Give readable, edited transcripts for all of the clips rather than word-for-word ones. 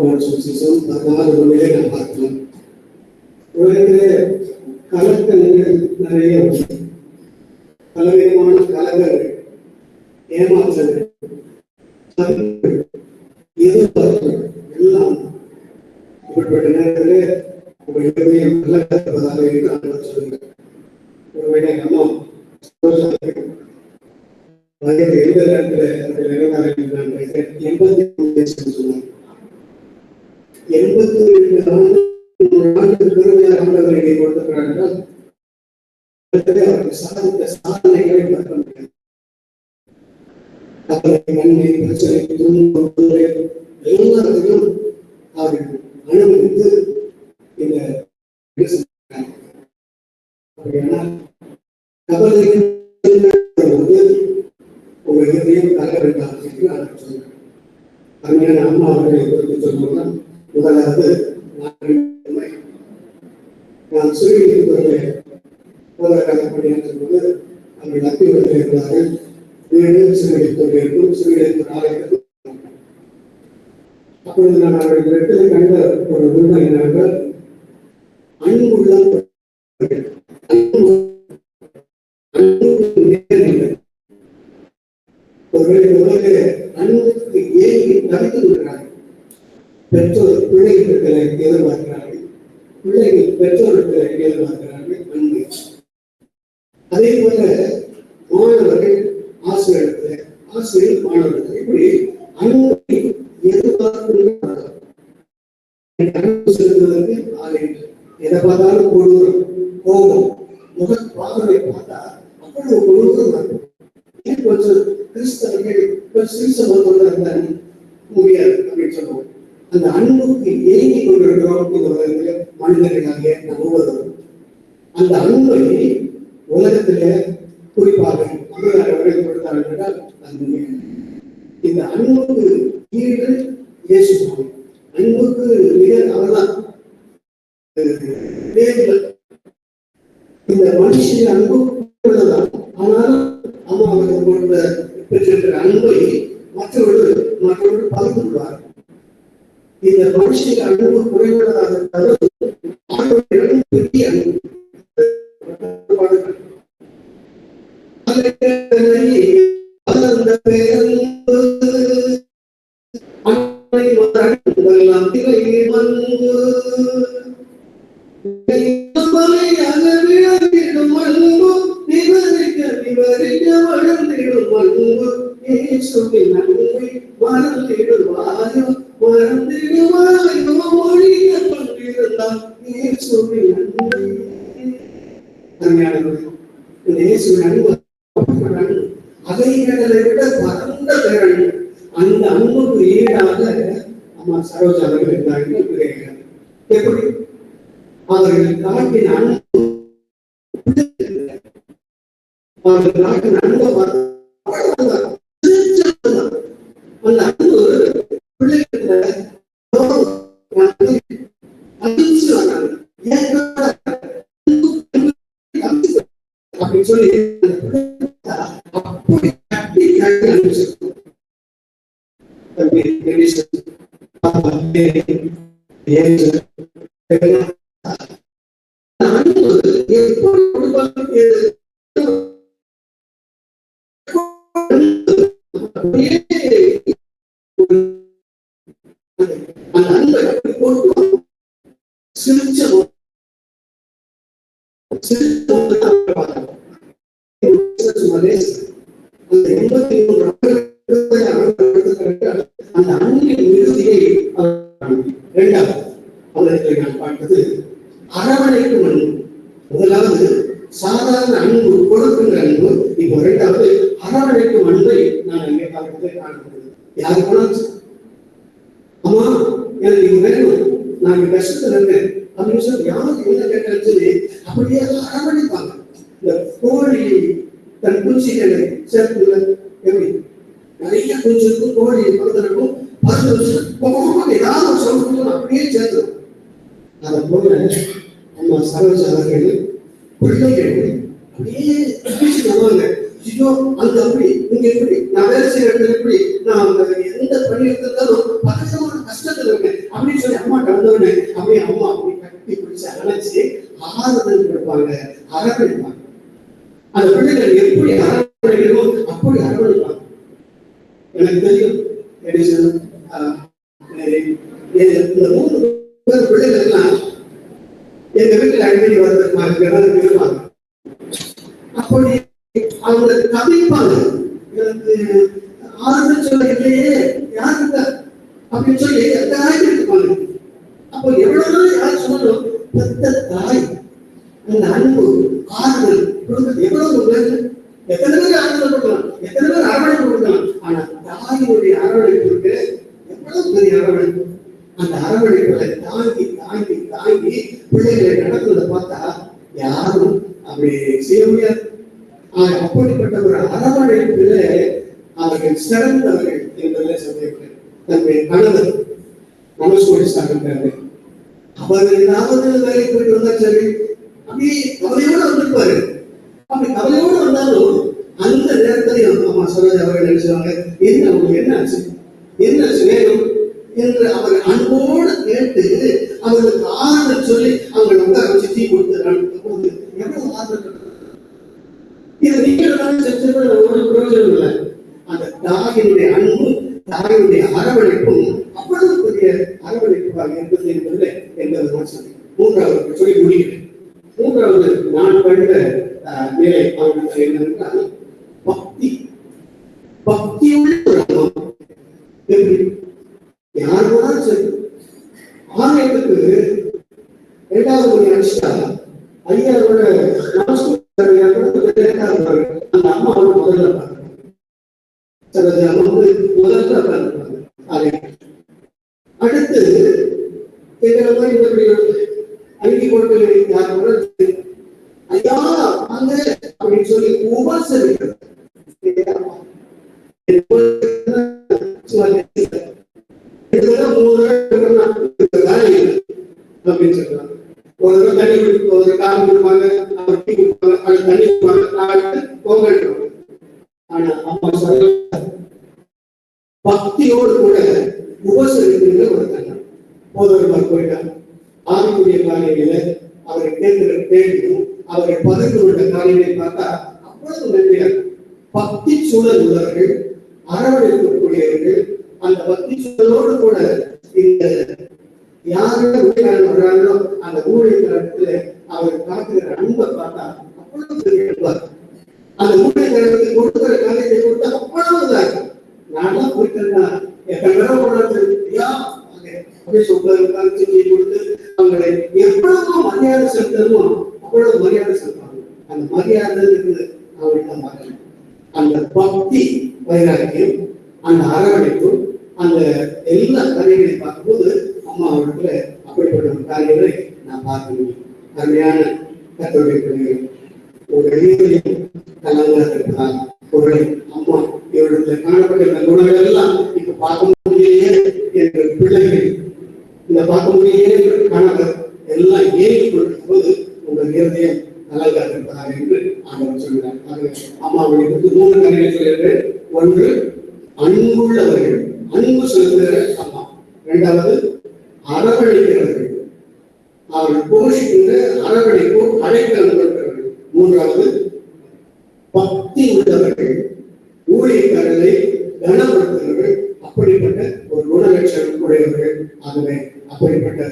14 நாம் பார்க்கலாம். உலகத்திலே கலக்கங்கள் நிறைய, பலவிதமான கலங்கள், ஏமாற்றங்கள், எதிர்பார்ப்புகள் எல்லாம் இப்படிப்பட்ட நேரத்திலே உங்களுடைய நல்ல கற்பதாக என்று சொல்லுங்கள். ஒருவேளை அம்மா வயது 70 சொன்னார். 82 பெருமையாக ஆண்டவரை கொடுத்திருக்கிறார்கள். சாதித்த சாதனைகளை பார்க்க முடியாது. நன்மை, பிரச்சனை, துன்பம் எல்லாத்தையும் அவர் அனுமதித்து இந்த கவலையும் உங்கள் இதயம் தர வேண்டாம் என்று நான் சொன்னேன். அருமையான அம்மா அவர்களை குறித்து சொல்லும்போது, முதலாவது நான் சுருங்கியிருப்பதை போதற்காக பணியாற்றும் போது அவர்கள் அப்பிவர்கள் இருக்கிறார்கள். வீடு சிறுகிட்டு இருக்கும், சிறுகிட்டு ஆலயத்தில். அப்பொழுது நான் அவர்களிடத்தில் கண்ட ஒரு உண்மை என்னவென்றால், அன்புள்ள அன்புக்கு ஏங்கி தவித்து கொள்கிறார்கள். பெற்றோர் பிள்ளைகளிடத்தில் எதிர்பார்க்கிறார்கள், பிள்ளைகள் பெற்றோரிடத்தில் எதிர்பார்க்கிறார்கள் அன்பு. அதே போல மாணவர்கள் ஆசிரியர்கள், ஆசிரியர் மாணவர்கள், இப்படி அன்பை எதிர்பார்க்கிறார்கள். அன்பு செலுத்துவதற்கு ஆலயங்கள் எதை பார்த்தாலும் கொடூரம், கோபம், முக பாதனை பார்த்தா அவ்வளவு கொடூரம் இருக்கும். கொஞ்சம் கிறிஸ்தவர்கள் முடியாது அப்படின்னு சொல்லுவோம். அந்த அன்புக்கு ஏங்கி கொண்டிருக்கிறோம் இந்த உலகத்தில் மனிதர்களாகிய நம் ஒவ்வொருவரும். அந்த அன்பை உலகத்திலே குறிப்பாக அவர்கள் கொடுத்தார்கள் என்றால் அன்பு. இந்த அன்புக்கு ஈடு இயேசு. அன்புக்கு நிகழ் அவர்தான். இந்த மனுஷன் அன்பு உள்ளதான். ஆனால் அம்மா அவர்கள் கொண்ட பெற்றிருக்கிற அன்பை மற்றவர்கள் பகிர்ந்து கொள்வார். இந்த மனுஷனுக்கு அன்பு குறைவுள்ளதாக இருந்தாலும் பெரிய அன்பு. அதைகளை விட பரந்த பேரணி. அந்த அன்புக்கு ஈடாக அம்மா சரோஜா அவர்கள் இருந்தார்கள். எப்படி அவர்கள் காட்டின அன்பு, அவர்கள் காட்டின அன்பை அந்த அன்பு பிள்ளைகளை அப்படின்னு சொல்லி அந்த அன்பின் இறுதியை இரண்டாவது அவர்களை நான் பார்த்தது அரவணைக்கும் அன்பு. முதலாவது சாதாரண அன்பு, கொடுக்கின்ற அன்பு. இப்போ இரண்டாவது அரவணைக்கும் அன்பை நான் அங்கே பார்ப்பதை காணப்படுது. யாரு போனாச்சு, அம்மா எனக்கு இது வேணும், நான் கஷ்டத்துல இருந்தேன் அப்படின்னு சொல்லி யாருக்கு என்ன கேட்டாலும் சொல்லி அப்படியே அரவணைப்பாங்க. இந்த கோழி தன் குஞ்சிகளை சேர்த்துல எப்படி நிறைய குஞ்சு இருக்கும், கோழி பக்கத்திற்கும் 10 வருஷம் ஏதாவது சொல்லணும் அப்படியே சேர்த்துடும். அதை போல அம்மா சரோஜா அவர்கள் பிள்ளைகள் அப்படியே வருவாங்க. ஐயோ அங்க அப்படி இங்க எப்படி நான் வேலை செய்யற இடத்துல எப்படி நான் எந்த பணி இருந்தாலும் பக்கமான கஷ்டத்துல இருக்கேன் அப்படின்னு சொல்லி அம்மா கலந்தவனே அப்படியே அம்மா அப்படி கட்டி பிடிச்சு அணைச்சு ஆறுதல் கொடுப்பாங்க, அரவணைப்பாங்க. அந்த பிள்ளைகள் எப்படி அரவணைக்கிறோம் அப்படி அரவணைப்பாங்க. எனக்கு தெரியும் இந்த 3 பேர் பிள்ளைகள் எல்லாம் எங்க வீட்டுல அடிக்கடி வருவாங்க. அப்படி அவங்க கவிப்பாங்க, எனக்கு ஆறுதல் சொல்ல இல்லையே யாருங்க அப்படின்னு சொல்லி எல்லாரும் இருப்பாங்க. அப்போ எவ்வளவு யார் சொல்லணும், பெத்த தாய் அந்த அன்பு ஆறுதல் கொடுக்கிறது எவ்வளவு எத்தனை பேர் ஆறுதல் கொடுக்கலாம், எத்தனை பேர் அரவணைப்பு கொடுக்கலாம். ஆனா தாயினுடைய அரவணைப்புக்கு எவ்வளவு பெரிய அரவணைப்பு. அந்த அரவணைப்புகளை தாங்கி தாங்கி தாங்கி பிள்ளைகளை நடக்கிறத பார்த்தா யாரும் அப்படி செய்ய முடியாது. அப்படிப்பட்ட ஒரு அரவணைப்பில அவர்கள் சிறந்தவர்கள் என்பதை சொல்லியிருக்கிறார். தன்னுடைய கணவர் மனசோடி சாப்பிட்டாரு. அவர் ஏதாவது வேலைக்கு போயிட்டு வந்தா சரி அப்படி கவலையோடு வந்திருப்பாரு. அப்படி கவலையோடு வந்தாலும் அந்த நேரத்தில் அம்மா சரோஜா அவர்கள் நினைச்சாங்க, என்ன அவங்களுக்கு என்ன ஆச்சு, என்ன வேணும் என்று அவர் அன்போடு கேட்டு அவர்களுக்கு ஆறுதல் சொல்லி அவங்களை உட்கார வச்சு டீ கொடுத்து எவ்வளவு ஆறுதல். இது நீங்கள் செஞ்சது ஒரு பிரயோஜனம் இல்லை. அந்த தாயினுடைய அன்பு தாயினுடைய அரவணைப்பும் அவ்வளவு பெரிய அரவணைப்பாக இருந்தது என்பது என்பது சொல்லி மூன்றாவது சொல்லி முடிகிறேன். மூன்றாவது நான் கண்ட நிலை அவர்களுக்கு என்னவென்றால் பக்தி. பக்தியுள்ள ஒரு அனுபவம். யார் போனாலும் சரி ஆலயத்துக்கு 2வது மணி அடிச்சா ஐயாவோட அந்த அம்மா முதல்ல அடுத்து எங்களை மாதிரி அழுகி கொண்டு யார் ஐயா வாங்க அப்படின்னு சொல்லி உபசரிக்கிறது. அப்படின்னு சொல்றாங்க. ஒரு தண்ணி ஒரு காலம் கொடுப்பாங்க, அவர் டீ கொடுப்பாங்க, அது தண்ணி கொடுப்பாங்க, பொங்கல். ஆனா அம்மா சொல்ல பக்தியோடு கூட உபசரிக்கிற ஒரு தண்ணம் போதவர் போயிட்டாங்க. ஆவிக்குரிய காரியங்களை அவரை கேட்கிற கேள்வியும் அவரை பகிர்ந்து கொண்ட காரியங்களை பார்த்தா அவ்வளவு நன்மையா பக்தி சூழல் உள்ளவர்கள், அரவணைக்கக்கூடியவர்கள். அந்த பக்தி சூழலோடு கூட இந்த யாரும் ஊழியர்கள் வர்றாங்களோ அந்த ஊழியர்களத்துல அவர் காட்டுகிற அன்பை பார்த்தா அவ்வளவு பெரிய அன்பார். அந்த ஊழியர்களுக்கு கொடுக்கிற காரியத்தை கொடுத்தா அவ்வளவுதான். நான்லாம் போயிட்டேன்னா எத்தனை தடவை போனாலும் அப்படியே சொல்றாங்க செஞ்சு கொடுத்து அவங்களை எவ்வளவு மரியாதை செலுத்தணுமோ அவ்வளவு மரியாதை செலுத்தாங்க. அந்த மரியாதை இருக்குது அவங்களுக்கு பார்க்கணும். அந்த பக்தி வைராக்கியம், அந்த அரவணைப்பு, அந்த எல்லா காரியங்களையும் பார்க்கும்போது அம்மா அவர்களுக்கு அப்படிப்பட்ட ஒரு காரியங்களை நான் பார்க்க முடியும். அருமையான கத்தோடைய பிள்ளைகள் ஒரு எளிமையும் கலங்காதிருக்கிறார். ஒரு அம்மா இவர்களுக்கு காணப்பட்ட இந்த குணங்கள் எல்லாம் இப்ப பார்க்க முடியலையே என்ற பிள்ளைகள் இந்த பார்க்க முடியலையே கணவர் எல்லாம் ஏறி கொடுக்கும் போது உங்கள் இருதயம் கலங்காதிருப்பதாக என்று ஆண்டவர் சொல்கிறார். அது அம்மாவுடைய 3 காரியங்கள் சொல்லியிருக்கிறேன். ஒன்று அன்புள்ளவர்கள், அன்பு செலுத்துகிற அம்மா. 2வது அரவணைக்கிறவர்கள், அவர்கள் போஷிக்கின்ற அரவணைப்பு அழைக்கல் கொடுக்கிறவர்கள். 3வது பக்தி உள்ளவர்கள், ஊழியக்காரர்களை கனப்படுத்துகிறவர்கள். அப்படிப்பட்ட ஒரு குணலட்சணம் உடையவர்கள். ஆகவே அப்படிப்பட்ட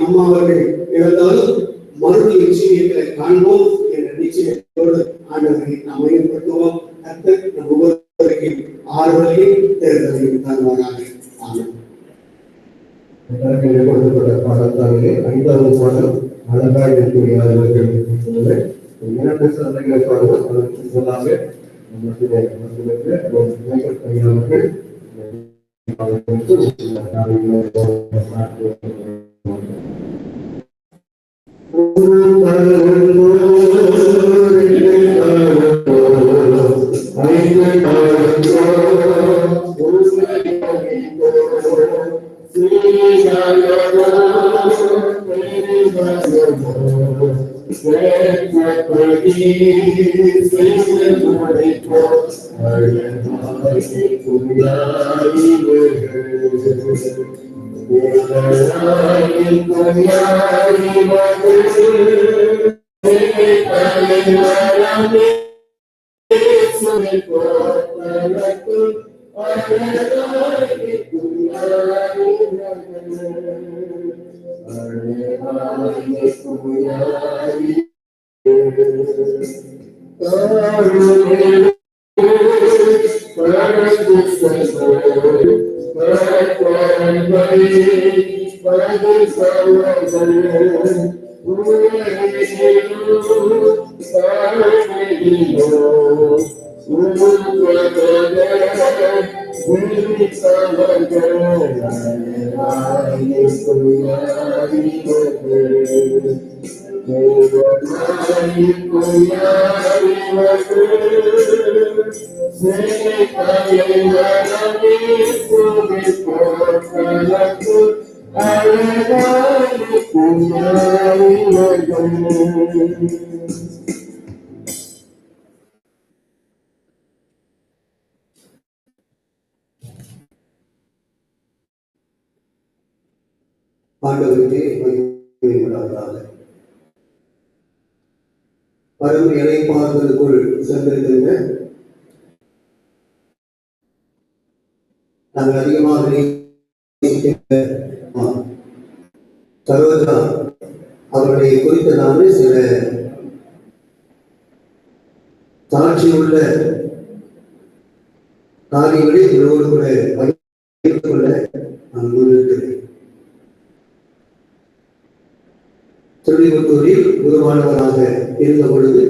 அம்மா அவர்கள் இழந்தாலும் மறுபடியும் ஜீவியங்களை காண்போம் என்ற நிச்சயத்தோடு ஆண்டவரை நாம் மையப்படுத்துவோம். கர்த்தர் நம் ஒவ்வொருவரையும் ஆறுதலையும் தேர்தலையும் தருவாராக. ஆமென். கொடுக்கப்பட்ட பாடத்தாலே 5வது பாடல் அழகாய் இருக்கக்கூடியவர்கள் 2 சதங்கள் பாடுவோம். அதற்கு சொல்லாமல் Thank you. ஆண்டவருக்கே மகிமை உண்டாவதாக. பரம இறைப்பார்களுக்குள் சென்றிருக்கின்ற நாங்கள் அதிகமாக நேசிக்கின்ற சரோஜா அவர்களை குறித்ததான சில சாட்சியுள்ள காரியங்களை உங்களோடு கூட பகிர்ந்து கொள்ள நான் முன்னிருக்கிறேன். திருவிபுத்தூரில் குருவானவராக இருந்த பொழுது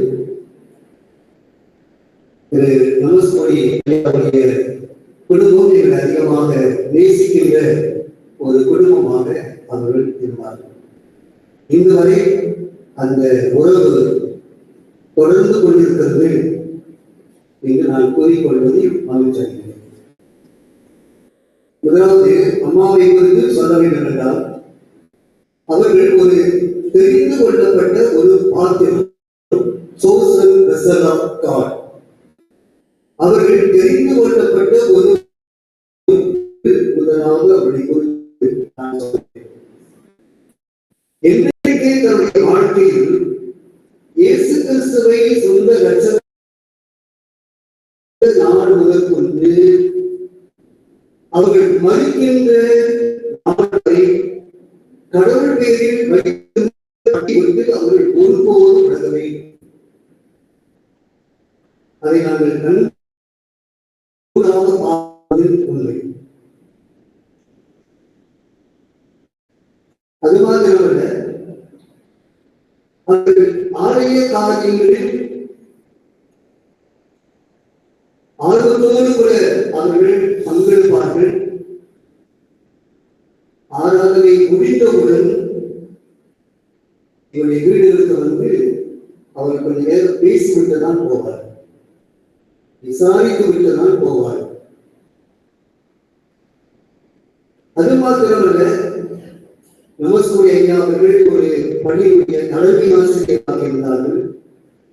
திரு நமஸ்கோடி குடும்பம் எங்களை அதிகமாக நேசிக்கின்ற ஒரு குடும்பமாக அவர்கள் இருந்தார்கள். இன்று வரை அந்த உறவு தொடர்ந்து கொண்டிருக்கிறது என்று நான் கூறிக்கொள்வதில் மகிழ்ச்சி அடைகிறேன். முதலாவது அம்மாவை குறித்து சொல்ல வேண்டும் என்றால், அவர்கள் ஒரு தெரிந்து கொள்ளப்பட்ட ஒரு பாத்திரம், சோசல் வெசல் ஆஃப் காட். அவர்கள் தெரிந்து கொள்ளப்பட்ட ஒரு முதலாவது அவர்களை குறித்து நான் சொல்கிறேன். என்றைக்கே தன்னுடைய வாழ்க்கையில் இயேசு கிறிஸ்துவை சொந்த இரட்சகர் நாள் முதல் கொண்டு அவர்கள் மறிக்கின்ற நாளை கடவுள் பேரில் வைத்து அவர்கள் ஒருபோதும் விடவில்லை. அதை நாங்கள் கண்கூடாக பார்ப்பது உண்மை. அது மாத்திரமல்ல, அவர்கள் ஆலய காரியங்களில் ஆர்வத்தோடு கூட அவர்கள் பங்கெடுப்பார்கள். ஆராதனை முடிந்தவுடன் இவருடைய வீடுகளுக்கு வந்து அவர் கொஞ்ச நேரம் பேசிவிட்டு தான் போவார், விசாரித்து விட்டு தான் போவார். அது மாத்திரமல்ல, நமஸ்கோடி ஐயா அவர்கள் ஒரு பள்ளியுடைய தலைமை ஆசிரியராக இருந்தார்கள்.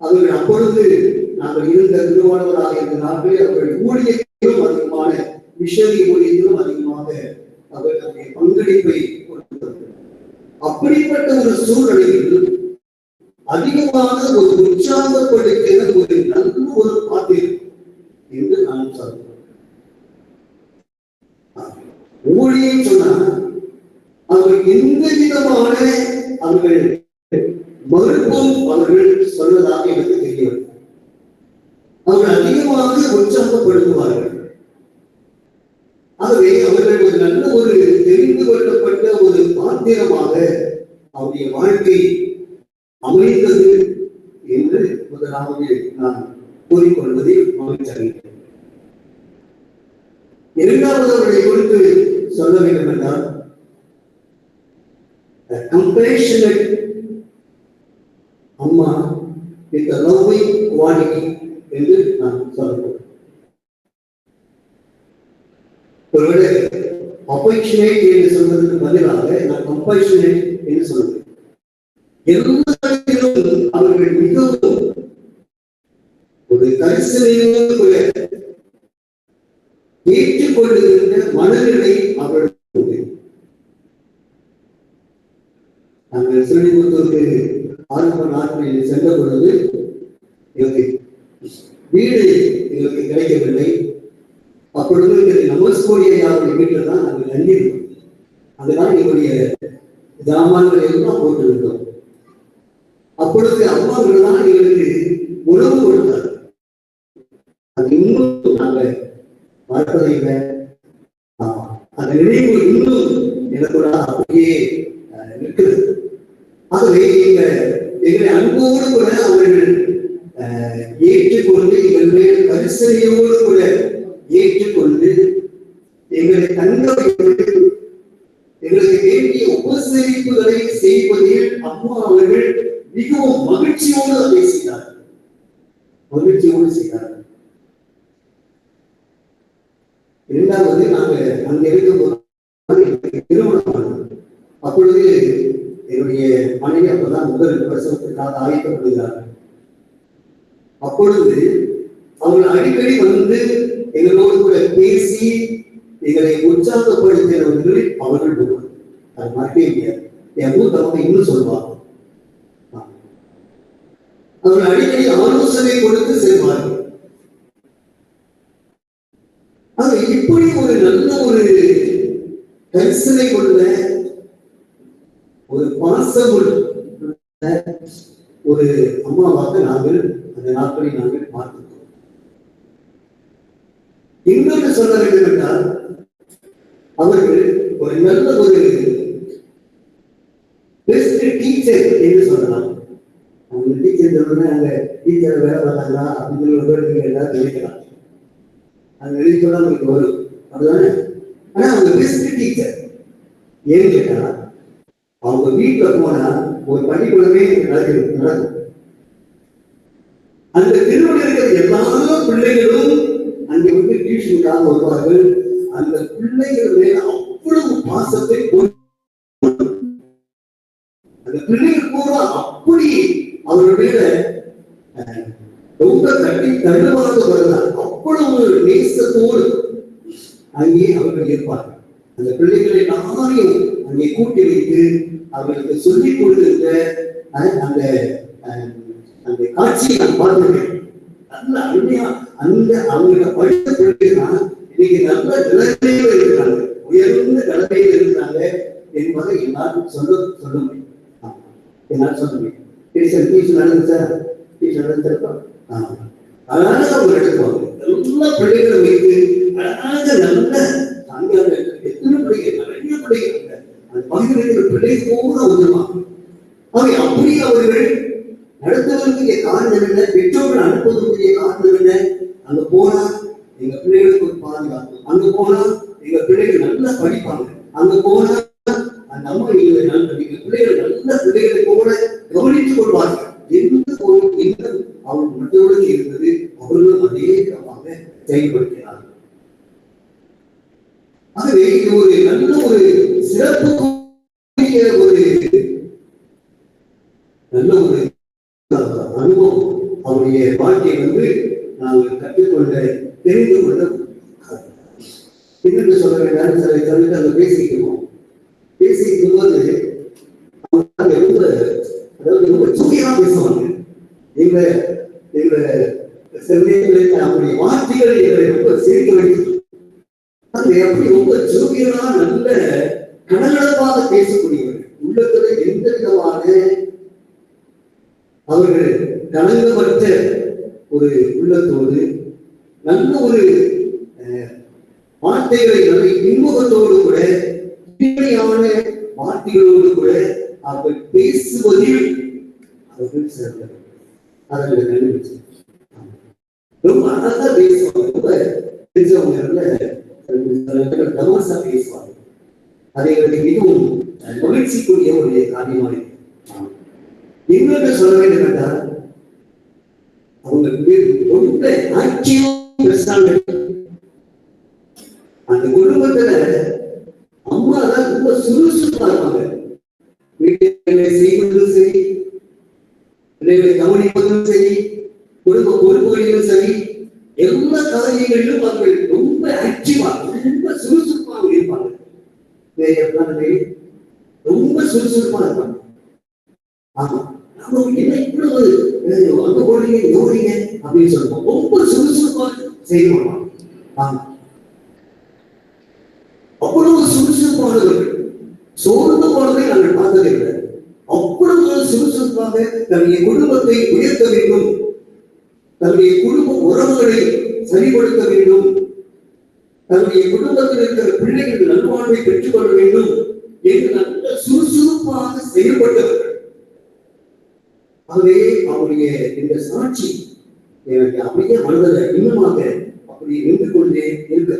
அவர்கள் அப்பொழுது நாங்கள் இருந்த நிறுவனவராக இருந்த நாட்களில் அவர்கள் ஊழியத்திலும் அதிகமான மிஷனரி ஊழியத்திலும் அதிகமாக அவர்களுடைய பங்களிப்பை கொடுத்தார்கள். அப்படிப்பட்ட ஒரு சூழ்நிலையில் அதிகமாக ஒரு உற்சாகப்படுகிற ஒரு நல்ல ஒரு பாத்திரம் என்று நான் சொல்றேன். ஊழியம் சொன்னா அவர்கள் எந்த விதமான அவர்கள் மறுப்பும் அவர்கள் சொல்வதாக எனக்கு தெரியவில்லை. அவர்கள் அதிகமாக உற்சாகப்படுத்துவார்கள். ஆகவே அவர்கள் ஒரு நல்ல ஒரு தெரிந்து கொள்ளப்பட்ட ஒரு பாத்திரமாக அவருடைய வாழ்க்கை அமைந்தது என்று முதலாவது நான் கூறிக்கொள்வதில் மகிழ்ச்சி அடைகிறேன். இரண்டாவது அவர்களை குறித்து சொல்ல வேண்டும் என்றால், compassionate அம்மா with a loving quality என்று நான் சொல்லுவேன். ஒருவேளை அப்பேஷனேட் என்று சொல்வதற்கு பதிலாக நான் கம்பேஷனேட் என்று சொல்லுவேன். எல்லாத்திலும் அவர்கள் மிகவும் ஒரு கரிசனையோடு கூட ஏற்றுக்கொள்ளுகின்ற மனநிலை அவர்களுக்கு. நாங்கள் ஸ்ரீவில்லிபுத்தூருக்கு ஆரம்ப நாட்களில் சென்ற பொழுது எங்களுக்கு வீடு எங்களுக்கு கிடைக்கவில்லை. அப்பொழுது நமஸ்கோடியை அவருடைய வீட்டில் தான் நாங்கள் தங்கியிருந்தோம். அங்கதான் எங்களுடைய ஜாமான்களை எல்லாம் போட்டிருந்தோம். அப்பொழுது அம்மாவர்கள் தான் எங்களுக்கு உணவு கொடுத்தார். அது இன்னும் நாங்கள் பார்ப்பதை இல்லை. அந்த நினைவு இன்னும் எனக்கு அப்படியே இருக்குது. ஆகவே எங்களை அன்போடு கூட அவர்கள் ஏற்றுக்கொண்டு எங்கள் மேல் கரிசனையோடு கூட ஏற்றுக்கொண்டு எங்களை தங்களுக்கு வேண்டிய உபசரிப்புகளை செய்வதில் அம்மா அவர்கள் மிகவும் மகிழ்ச்சியோடு அதை செய்தார்கள். மகிழ்ச்சியோடு செய்தார்கள். இரண்டாவது, நாங்கள் அங்க இருக்கும்போது திருமணம். அப்பொழுது என்னுடைய மனைவி அப்பதான் முதல் பிரசவத்திற்காக ஆயத்தப்படுகிறார்கள். அப்பொழுது அவர்கள் அடிக்கடி வந்து எங்களோடு கூட பேசி எங்களை உற்சாகப்படுத்தினவர்கள் அவர்கள் ஒருவர். அது மறக்கவே முடியாது. என் மூத்தவங்க இன்னும் சொல்வாங்க. அவர்கள் அடிக்கடி ஆலோசனை கொடுத்து செல்வார்கள். ஆக இப்படி ஒரு நல்ல ஒரு கரிசனை கொண்ட ஒரு பாசமுள்ள ஒரு அம்மாவாக நாங்கள் அந்த நாட்களை நாங்கள் பார்க்கிறோம். இன்னொன்று சொல்ல வேண்டும் என்றால், அவர்கள் ஒரு நல்ல ஒரு பெஸ்ட் டீச்சர் என்று சொல்லலாம். அவங்க டீச்சர் அங்க டீச்சர் வேலை பார்த்தாங்களா அப்படின்னு எல்லாரும் நினைக்கலாம். அது நினைச்சோட நமக்கு வரும், அதுதானே. ஆனா அவங்க பெஸ்ட் டீச்சர். ஏன்னு கேட்டா, அவங்க வீட்டுல போனா ஒரு பள்ளிக்கூடமே நடக்கும். அந்த திருமணம் இருக்கிற எல்லா பிள்ளைகளும் அங்கே வந்து டியூஷனுக்காக வருவார்கள். அந்த பிள்ளைகள் மேல அவ்வளவு பாசத்தை அந்த பிள்ளைகள் கூட அப்படி அவருடைய ரொம்ப கட்டி தடுவாக வருகிறார். அவ்வளவு நேசத்தோடு அங்கே அவர்கள் இருப்பார்கள். அந்த பிள்ளைகளை எல்லாரையும் அங்கே கூட்டி வைத்து அவர்களுக்கு சொல்லிக் கொடுக்கின்ற அந்த அந்த காட்சியை நான் பார்க்கிறேன். நல்ல அருமையா அந்த அவங்கள படித்த பிள்ளைகள் இன்னைக்கு நல்ல நிலைமையில இருக்கிறாங்க, உயர்ந்த நிலைமையில இருக்கிறாங்க என்பதை என்னால் சொல்ல முடியும். என்னால் சொல்ல முடியும். டீச்சர் நடந்துச்சா அதனால அவங்க எடுத்துவாங்க. நல்ல பிள்ளைகளை வைத்து அழகாக நல்ல எத்தனை பிள்ளைகள், நிறைய பிள்ளைகள் அந்த பகுதியில் பிள்ளைகள் கூட வந்துருவாங்க. அவை அப்படி அவர்கள் நடத்துவதற்குரிய காரணம் என்ன, பெற்றோர்கள் அனுப்புவதற்குரிய காரணம் என்ன? அங்க போனா எங்க பிள்ளைகளுக்கு ஒரு பாதுகாப்பு, அங்க போனா எங்க பிள்ளைகள் நல்லா படிப்பாங்க, அங்க போனா அந்த அம்மா எங்க பிள்ளைகள் நல்ல பிள்ளைகளை கூட கவனித்துக் கொள்வார்கள். எந்த ஒரு எண்ணம் அவங்க மற்றவர்களுக்கு இருந்தது, அவர்களும் அதே கிரமமாக செயல்படுத்தினார்கள். ஆகவே இது ஒரு நல்ல ஒரு சிறப்பு ஒரு நல்ல ஒரு அனுபவம். அவருடைய வாழ்க்கையை வந்து நாங்கள் கற்றுக்கொண்ட தெரிந்து கொள்ள என்னென்று சொல்ல வேண்டாம். சில கருத்து அங்க பேசிக்குவோம். பேசிக்கும் போது அவங்க ரொம்ப ரொம்ப சுமையா பேசுவாங்க. எங்களை சில நேரங்களில் அவருடைய வார்த்தைகளை எங்களை ரொம்ப சிரிக்க வைத்து அது எப்படி ரொம்ப சுமையா நல்ல கடலடப்பாக பேசக்கூடியவர்கள். உள்ளத்துல எந்த விதமான அவர்கள் கலங்கப்பட்ட ஒரு உள்ளத்தோடு நல்ல ஒரு வார்த்தைகளை நல்ல இன்முகத்தோடு கூட தீமையான வார்த்தைகளோடு கூட அவர்கள் பேசுவதில் அவர்கள் சிறந்தவர். அவர்களை கண்டுபிடிச்சு ரொம்ப அழகா பேசுவாங்க. ரொம்ப தெரிஞ்சவங்க தமாசா பேசுவாங்க. அதை எங்களுக்கு மிகவும் மகிழ்ச்சிக்குரிய ஒரு காரியமாக இருக்கு. இன்னொன்று சொல்ல வேண்டும் என்றால், அவங்க ரொம்ப அந்த குடும்பத்துல அம்மா தான் ரொம்ப சுறுசுறுப்பா இருப்பாங்க. வீட்டை செய்வதும் சரி, பிள்ளைகளை கவனிப்பதும் சரி, குடும்ப பொறுப்புகளிலும் அப்படியே ரொம்ப சுறுசுறுப்பா இருப்பாங்க. ஆமா, நம்ம என்ன இவ்வளவு அங்க போறீங்க ஓடுறீங்க அப்படின்னு சொல்லுவோம். ரொம்ப சுறுசுறுப்பா செய்யணும். ஆமா, அவ்வளவு சுறுசுறுப்பானவர்கள், சோர்ந்து போனதை நாங்கள் பார்த்ததே இல்லை. அவ்வளவு சுறுசுறுப்பாக தன்னுடைய குடும்பத்தை உயர்த்த வேண்டும், தன்னுடைய குடும்ப உறவுகளை சரிபடுத்த வேண்டும், தன்னுடைய குடும்பத்தில் இருக்கிற பிள்ளைகள் நல்வாழ்வை பெற்றுக் கொள்ள வேண்டும் என்று நல்ல சுறுசுறுப்பாக செயல்பட்டவர்கள். ஆகவே அவருடைய இந்த சாட்சி எனக்கு அப்படியே மனதில் இன்னுமாக அப்படி நின்று கொண்டே இருக்க.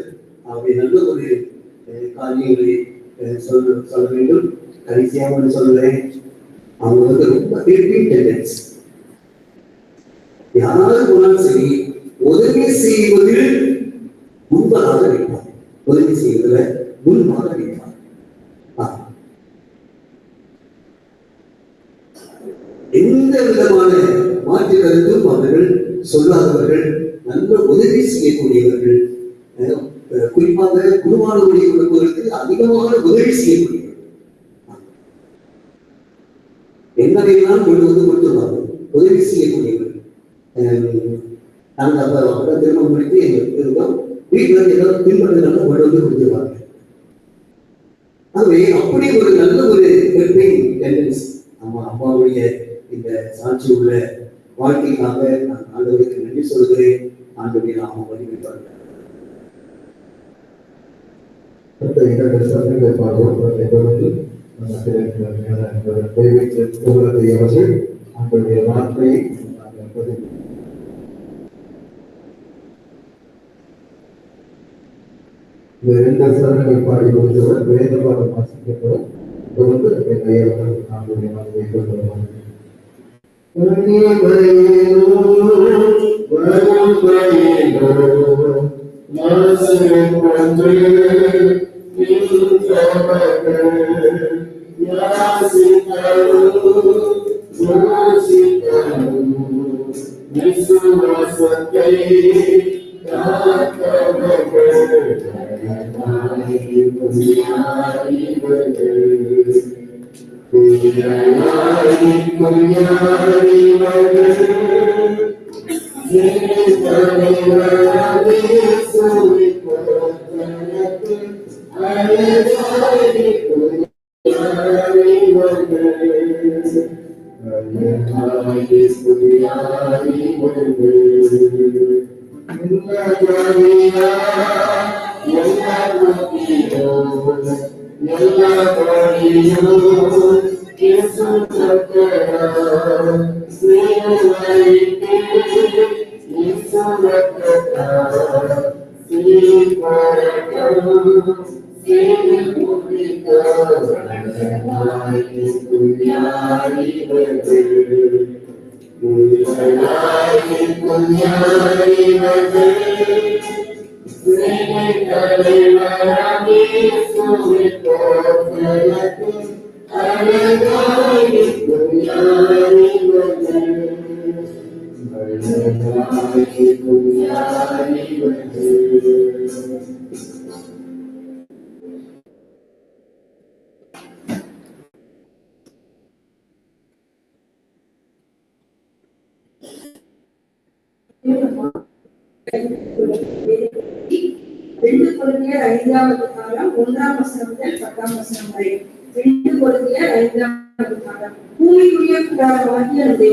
ஆகவே நல்ல ஒரு காரியங்களை சொல்ல வேண்டும். கடைசியாக சொல்றேன், அவங்க ரொம்ப டெண்டன்ஸ். யாராவது போனாலும் சரி, உதவி செய்வதில் முன்பதாக வைப்பார். உதவி செய்வதில் முன்பாக வைப்பார். எந்த விதமான மாற்று கருத்தும் அவர்கள் சொல்லாதவர்கள், நல்ல உதவி செய்யக்கூடியவர்கள், குறிப்பாக குருவானவருடைய கொடுப்பதற்கு அதிகமான உதவி செய்யக்கூடியவர்கள். என்னவையெல்லாம் கொண்டு வந்து கொடுத்துருவாங்க, உதவி செய்யக்கூடியவர்கள். நாங்கள் அப்ப திரும்ப முடித்து எங்களுக்கு இருந்தோம், வீட்டில் ஏதாவது பின்பற்றுறதுனால கொண்டு வந்து கொடுத்துருவாங்க. ஆகவே அப்படி ஒரு நல்ல ஒரு ஹெல்பிங் டெண்டன்ஸ் நம்ம அம்மாவுடைய இந்த சாட்சி உள்ள வாழ்க்கைக்காக நான் ஆண்டவருக்கு நன்றி சொல்கிறேன். ஆண்டவரை நாம வழிபடுவாங்க. இந்த ரெண்டு சரணங்கள் பாடி முடித்தவர் வேத பாடம் வாசிக்கப்படும்.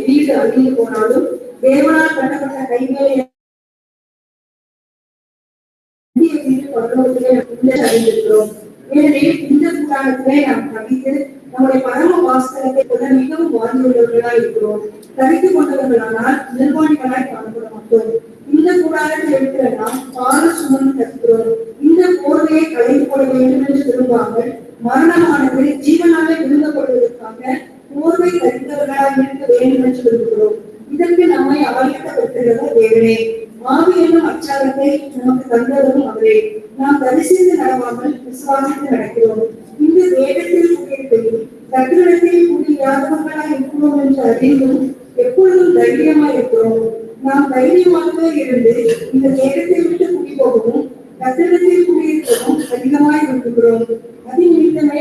வீடு அழிந்து போனாலும் தேவனால் கட்டப்பட்ட கைகளை அறிந்திருக்கிறோம். ஏனெனில் இந்த கூடாரத்திலே நாம் தவித்து நம்முடைய பரம வாசகத்தை கொள்ள மிகவும் வாழ்ந்துள்ளவர்களாய் இருக்கிறோம். தவித்துக் கொண்டவர்களானால் நிர்வாணிகளாய் காணப்பட மாட்டோம். இந்த கூடாரத்தில் இருக்கிற நாம் பால சுமந்து கற்கிறோம். இந்த போர்வையை களைந்து கொள்ள வேண்டும் என்று விரும்பாமல் மரணமானது ஜீவனாலே விழுங்கப்படுவதற்காக போர்வை கழித்தவர்களாக இருக்க வேண்டும் என்று விரும்புகிறோம். இதற்கு நம்மை ஆயத்தப்படுத்துகிறவர் தேவனே. ஆவி என்னும் அச்சாரத்தை நமக்கு தந்ததும் அவரே. நாம் தரிசித்து நடவாமல் விசுவாசித்து நடக்கிறோம். இந்த வேகத்தில் கூடியிருக்கையில் கட்டிடத்தில் கூடிய யாதவர்களாய் இருக்கிறோம் என்று அறிந்தும் எப்பொழுதும் தைரியமாய் இருக்கிறோம். நாம் தைரியமாகவே இருந்து இந்த வேகத்தை விட்டு கூடி போகவும் கட்டிடத்தில் கூடியிருக்கவும் அதிகமாய் விரும்புகிறோம். அதன் நிமித்தமே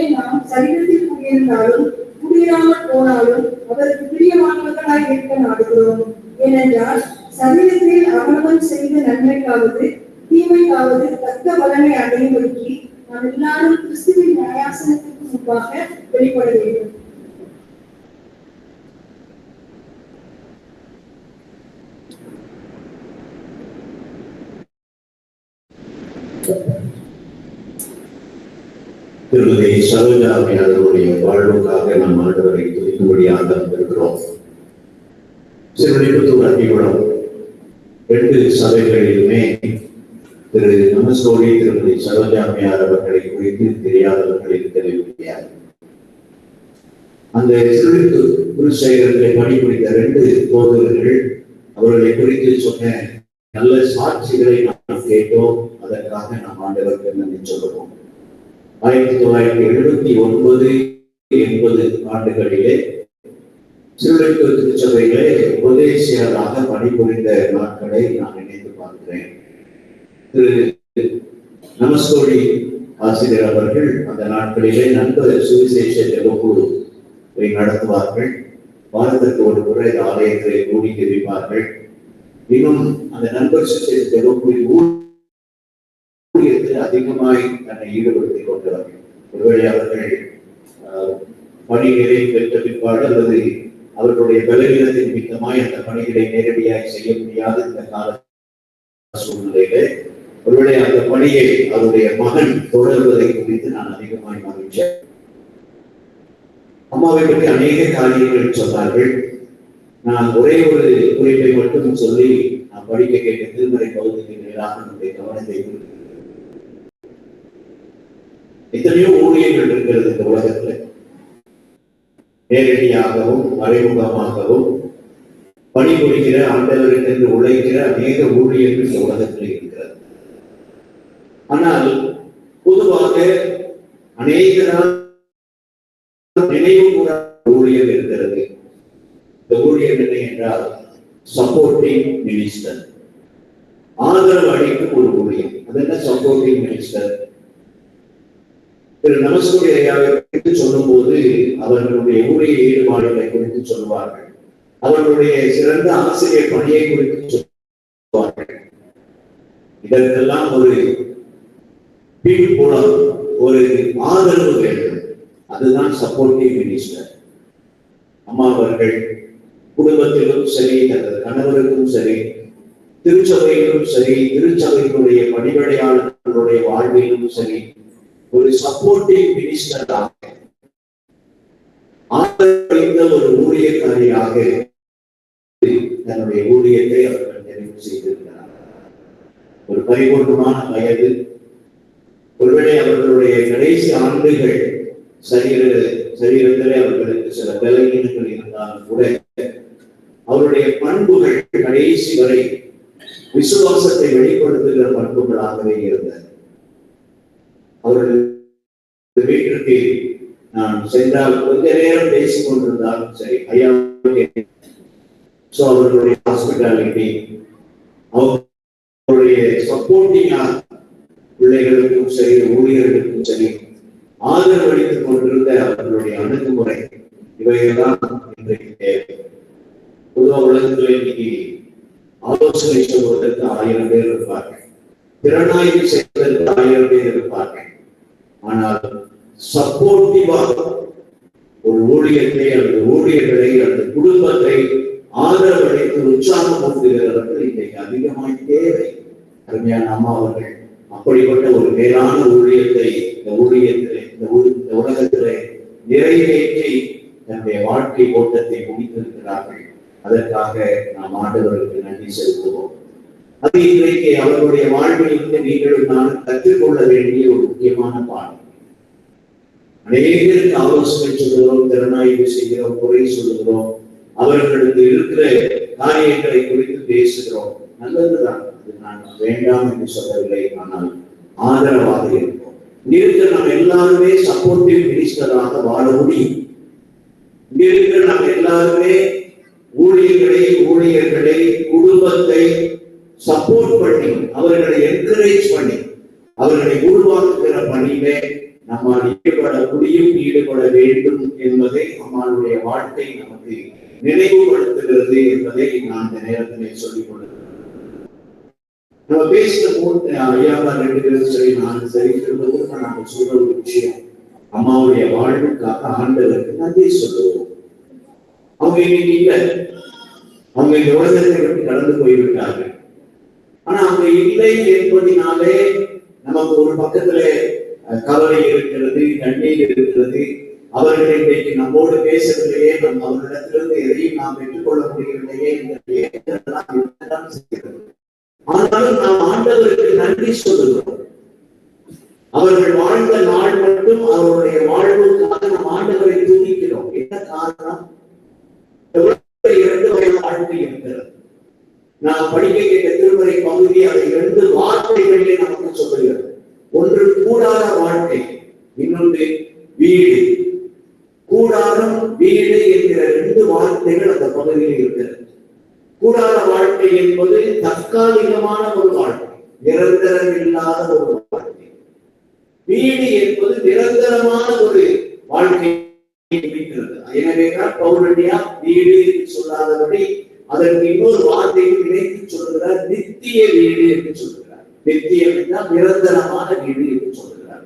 துயராமல் போனாலும் அவருக்கு பிரியமானவர்களாய் இருக்க நாடுகிறோம். ஏனென்றால் சரீரத்தில் அவனவன் செய்த நன்மைக்காவது தீமைக்காவது தக்க பலனை அடையும்படிக்கு நாம் எல்லாரும் கிறிஸ்துவின் நியாயாசனத்திற்கு முன்பாக வெளிப்பட வேண்டும். திருமதி சரோஜாவியாருடைய வாழ்வுக்காக நாம் ஆண்டவரை துதிக்கும்படியாக இருக்கிறோம். சிறுவனிபுத்தூர் அத்திகுளம் 2 சபைகளிலுமே திரு நமஸ்கோடி திருமதி சரோஜாமையார் அவர்களை குறித்து தெரியாதவர்களுக்கு தெரிவிக்கிறார். அந்த சிறுவித்து குருசேகரத்தை பணிபுரிந்த 2 போதகர்கள் அவர்களை குறித்து சொன்ன நல்ல சாட்சிகளை நாம் கேட்டோம். அதற்காக நாம் ஆண்டவருக்கு நன்றி சொல்லுவோம். 1979, 80 ஆண்டுகளிலே சிறுவித்து திருச்சபையிலே உபதேசியராக பணிபுரிந்த நாட்களை நான் நினைத்து பார்க்கிறேன். திரு நமஸ்கோடி ஆசிரியர் அவர்கள் அந்த நாட்களிலே நண்பர் சுவிசேஷ வகுப்பை நடத்துவார்கள். வாரத்திற்கு ஒரு முறை ஆலயத்தை கூடி தெரிவிப்பார்கள். இன்னும் அந்த நண்பர் சுவிசேஷ வகுப்பில் ஊழியத்தில் அதிகமாய் தன்னை ஈடுபடுத்திக் கொண்டவர்கள். ஒருவேளை அவர்கள் பணிகளை பெற்ற பிற்பாடு அல்லது அவர்களுடைய பலவீனத்தின் மிக்கமாய் அந்த பணிகளை நேரடியாக செய்ய முடியாத இந்த கால சூழ்நிலையிலே ஒருவேளை அந்த பணியை அவருடைய மகன் தொடர்வதை குறித்து நான் அதிகமாய் மகிழ்ச்சேன். அம்மாவை பற்றி அநேக காரியங்கள் சொன்னார்கள். நான் ஒரே ஒரு குறிப்பை மட்டும் சொல்லி நான் படிக்க கேட்ட திருமறை பகுதிக்கு நேராக நம்முடைய கவனத்தை எத்தனையோ ஊழியர்கள் இருக்கிறது இந்த உலகத்துல. நேரடியாகவும் மறைமுகமாகவும் பணிபுரிகிற ஆண்டவருக்கு உழைக்கிற அநேக ஊழியர்கள் இந்த உலகத்தில் இருக்கிறது. ஆனால் பொதுவாக அநேக நினைவு கூட ஊழியர் இருக்கிறது. இந்த ஊழியர் என்ன என்றால் சப்போர்ட்டிங் மினிஸ்டர், ஆதரவு அளிக்கும் ஒரு ஊழியர். அது என்ன சப்போர்ட்டிங் மினிஸ்டர்? திரு நமஸ்கோடி ஐயாவை குறித்து சொல்லும் போது அவர்களுடைய ஊழிய ஈடுபாடுகளை குறித்து சொல்லுவார்கள். அவர்களுடைய சிறந்த ஆசிரியர் பணியை குறித்து சொல்லுவார்கள். இதற்கெல்லாம் ஒரு பின்புலம், ஒரு ஆதரவு வேண்டும். அதுதான் சப்போர்ட்டிவ் மினிஸ்டர். அம்மா அவர்கள் குடும்பத்திலும் சரி, தனது கணவருக்கும் சரி, திருச்சபையிலும் சரி, திருச்சபையினுடைய பணிவிடையாளர்களுடைய வாழ்விலும் சரி, ஒரு சப்போர்ட்டிவ் மினிஸ்டராக ஆதரவளித்த ஒரு ஊழியக்காரியாக தன்னுடைய ஊழியத்தை அவர்கள் நிறைவு செய்திருக்கிறார். ஒரு பரிபூர்ணமான வயது, ஒருவேளை அவர்களுடைய கடைசி ஆண்டுகள் சரீரத்திலே அவர்களுக்கு சில பலவீனங்கள் இருந்தாலும் கூட அவருடைய பண்புகள் கடைசி வரை விசுவாசத்தை வெளிப்படுத்துகிற பண்புகளாகவே இருந்தது. அவர்கள் வீட்டிற்கு நான் சென்றால் கொஞ்ச நேரம் பேசிக் கொண்டிருந்தாலும் சரி, ஐயா அவர்களுடைய ஹாஸ்பிட்டாலிட்டி, அவருடைய சப்போர்ட்டிங்கா பிள்ளைகளுக்கும் சரி, ஊழியர்களுக்கும் சரி ஆதரவு அளித்துக் கொண்டிருந்த அவர்களுடைய அணுகுமுறை, இவையெல்லாம் இன்றைக்கு தேவை. பொதுவாக உலகத்தில் இன்னைக்கு ஆலோசனை சொல்வதற்கு 1000 பேர் இருப்பார்கள், திறனாய்வு செய்வதற்கு 1000 பேர் இருப்பார்கள். ஆனால் சப்போர்ட்டிவாக ஒரு ஊழியத்தை, அந்த ஊழியர்களை, அந்த குடும்பத்தை ஆதரவளித்து உற்சாகம் ஊட்டுகிறவர்கள் இன்றைக்கு அதிகமாக தேவை. அருமையான அம்மா அவர்கள் அப்படிப்பட்ட ஒரு மேலான ஊழியத்தை இந்த ஊழியத்திலே, இந்த உலகத்திலே நிறைவேற்றி தன்னுடைய வாழ்க்கை ஓட்டத்தை முடித்திருக்கிறார்கள். அதற்காக நாம் ஆண்டவர்களுக்கு நன்றி செலுத்துவோம். அது இன்றைக்கு அவர்களுடைய வாழ்வில் இருந்து நீங்களும் நானும் கற்றுக்கொள்ள வேண்டிய ஒரு முக்கியமான பாடம். அநேகருக்கு ஆலோசனை சொல்லுகிறோம், திறனாய்வு செய்கிறோம், குறை சொல்லுகிறோம், அவர்களுக்கு இருக்கிற காரியங்களை குறித்து பேசுகிறோம். நல்லதுதான், அது நான் வேண்டாம் என்று சொல்லவில்லை. ஆனால் ஆதரவாக இருப்போம். இங்கிருக்கிற நாம் எல்லாருமே சப்போர்ட்டிவ் மினிஸ்டராக வாழ முடியும். இங்கிருக்கிற நாம் எல்லாருமே ஊழியர்களை குடும்பத்தை சப்போர்ட் பண்ணி, அவர்களை என்கரேஜ் பண்ணி, அவர்களை உருவாக்குகிற பணியிலே நம்மால் ஈடுபடக்கூடிய நீயும் ஈடுபட வேண்டும் என்பதை அம்மாளுடைய வாழ்க்கை நமக்கு நினைவுபடுத்துகிறது என்பதை நான் இந்த நேரத்திலே சொல்லிக் கொள்கிறேன். நம்ம பேசின போது ஐயாவா 2 பேரும் சரி நான் சரி திரும்ப நாங்கள் சொல்ற ஒரு விஷயம், அம்மாவுடைய வாழ்வுக்காக ஆண்டவருக்கு நன்றி சொல்லுவோம். அவங்க இன்னைக்கு இல்லை, அவங்க இந்த உலகத்தை விட்டு கடந்து போய்விட்டார்கள். ஆனா அவங்க இல்லை என்பதினாலே நமக்கு ஒரு பக்கத்துல கவலை இருக்கிறது, கண்ணீர் இருக்கிறது. அவர்கள் இன்றைக்கு நம்மோடு பேசவில்லையே, நம் அவர்களிடத்திலிருந்து எதையும் நாம் பெற்றுக்கொள்ள முடியவில்லையே செய்கிறது. ஆனாலும் நாம் ஆண்டவருக்கு நன்றி சொல்லுகிறோம். அவர்கள் வாழ்ந்த நாள் மட்டும் அவருடைய வாழ்வுக்காக நாம் ஆண்டவரை துதிக்கிறோம். என்ன காரணம்? 2 வகை வாழ்க்கை இருக்கிறது. நான் படிக்க கேட்ட திருமறை பகுதி அதை 2 வார்த்தைகளிலே நமக்கு சொல்லுகிறது. ஒன்று கூடார வாழ்க்கை, இன்னொன்று வீடு. கூடாரம் வீடு என்கிற 2 வார்த்தைகள் அந்த பகுதியில் இருக்கிறது. கூடார வாழ்க்கை என்பது தற்காலிகமான ஒரு வாழ்க்கை, நிரந்தரம் இல்லாத ஒரு வாழ்க்கை. வீடு என்பது நிரந்தரமான ஒரு வாழ்க்கை இருக்கிறது. எனவேதான் பவுரடியா வீடு சொல்லாதபடி அதற்கு இன்னொரு வார்த்தையை இணைத்து சொல்லுகிறார், நித்திய வீடு என்று சொல்லுகிறார். நித்தியம் என்றால் நிரந்தரமான வீடு என்று சொல்லுகிறார்.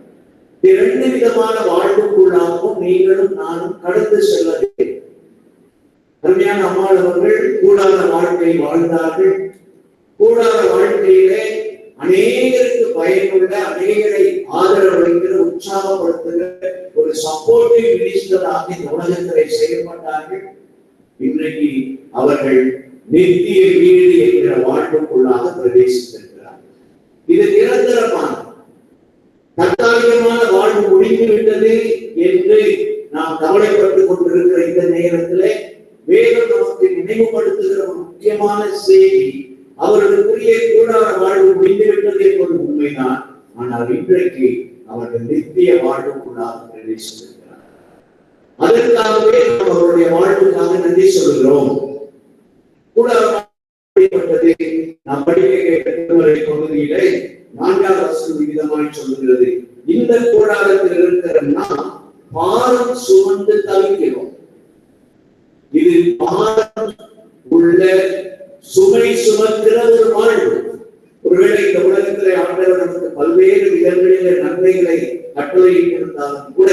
2 விதமான வாழ்வுக்குள்ளாகவும் நீங்களும் நானும் கடந்து செல்ல வேண்டும். அருமையான அம்மாளவர்கள் கூடார வாழ்க்கை வாழ்ந்தார்கள். கூடார வாழ்க்கையிலே அநேகருக்கு பயனுள்ள, அநேகரை ஆதரவளிக்கிற, உற்சாகப்படுத்துகிற ஒரு சப்போர்ட்டிவ் மினிஸ்டராக இந்த உலகத்திலே செயல்பட்டார்கள். இன்றைக்கு அவர்கள் நித்திய வீடு என்கிற வாழ்வுக்குள்ளாக பிரவேசித்திருக்கிறார். இது நிரந்தரமான, தற்காலிகமான வாழ்வு முடிந்துவிட்டது என்று நாம் கவலைப்பட்டுக் கொண்டிருக்கிற இந்த நேரத்திலே வேதம் நமக்கு நினைவுபடுத்துகிற ஒரு முக்கியமான செய்தி, அவர்களுக்குரிய கூடார வாழ்வு முடிந்துவிட்டது என்பது உண்மைதான். ஆனால் இன்றைக்கு அவர்கள் நித்திய வாழ்வுக்குள்ளாக பிரவேசித்திருக்கிறார். அதற்காகவே நாம் அவருடைய வாழ்வுக்காக நன்றி சொல்கிறோம். கூடாரப்பட்டது நாம் படிக்க கேட்ட திருமறை பகுதியிலே 4வது வசனம் விதமாய் சொல்லுகிறது, இந்த கூடாரத்தில் இருக்கிற நாம் பாரம் சுமந்து தவிக்கிறோம். இது பாரம் உள்ள சுமை சுமக்கிற ஒரு வாழ்வு. ஒருவேளை இந்த உலகத்திலே ஆண்டவர் நமக்கு பல்வேறு விதங்களிலே நன்மைகளை கட்டளையிட்டிருந்தாலும் கூட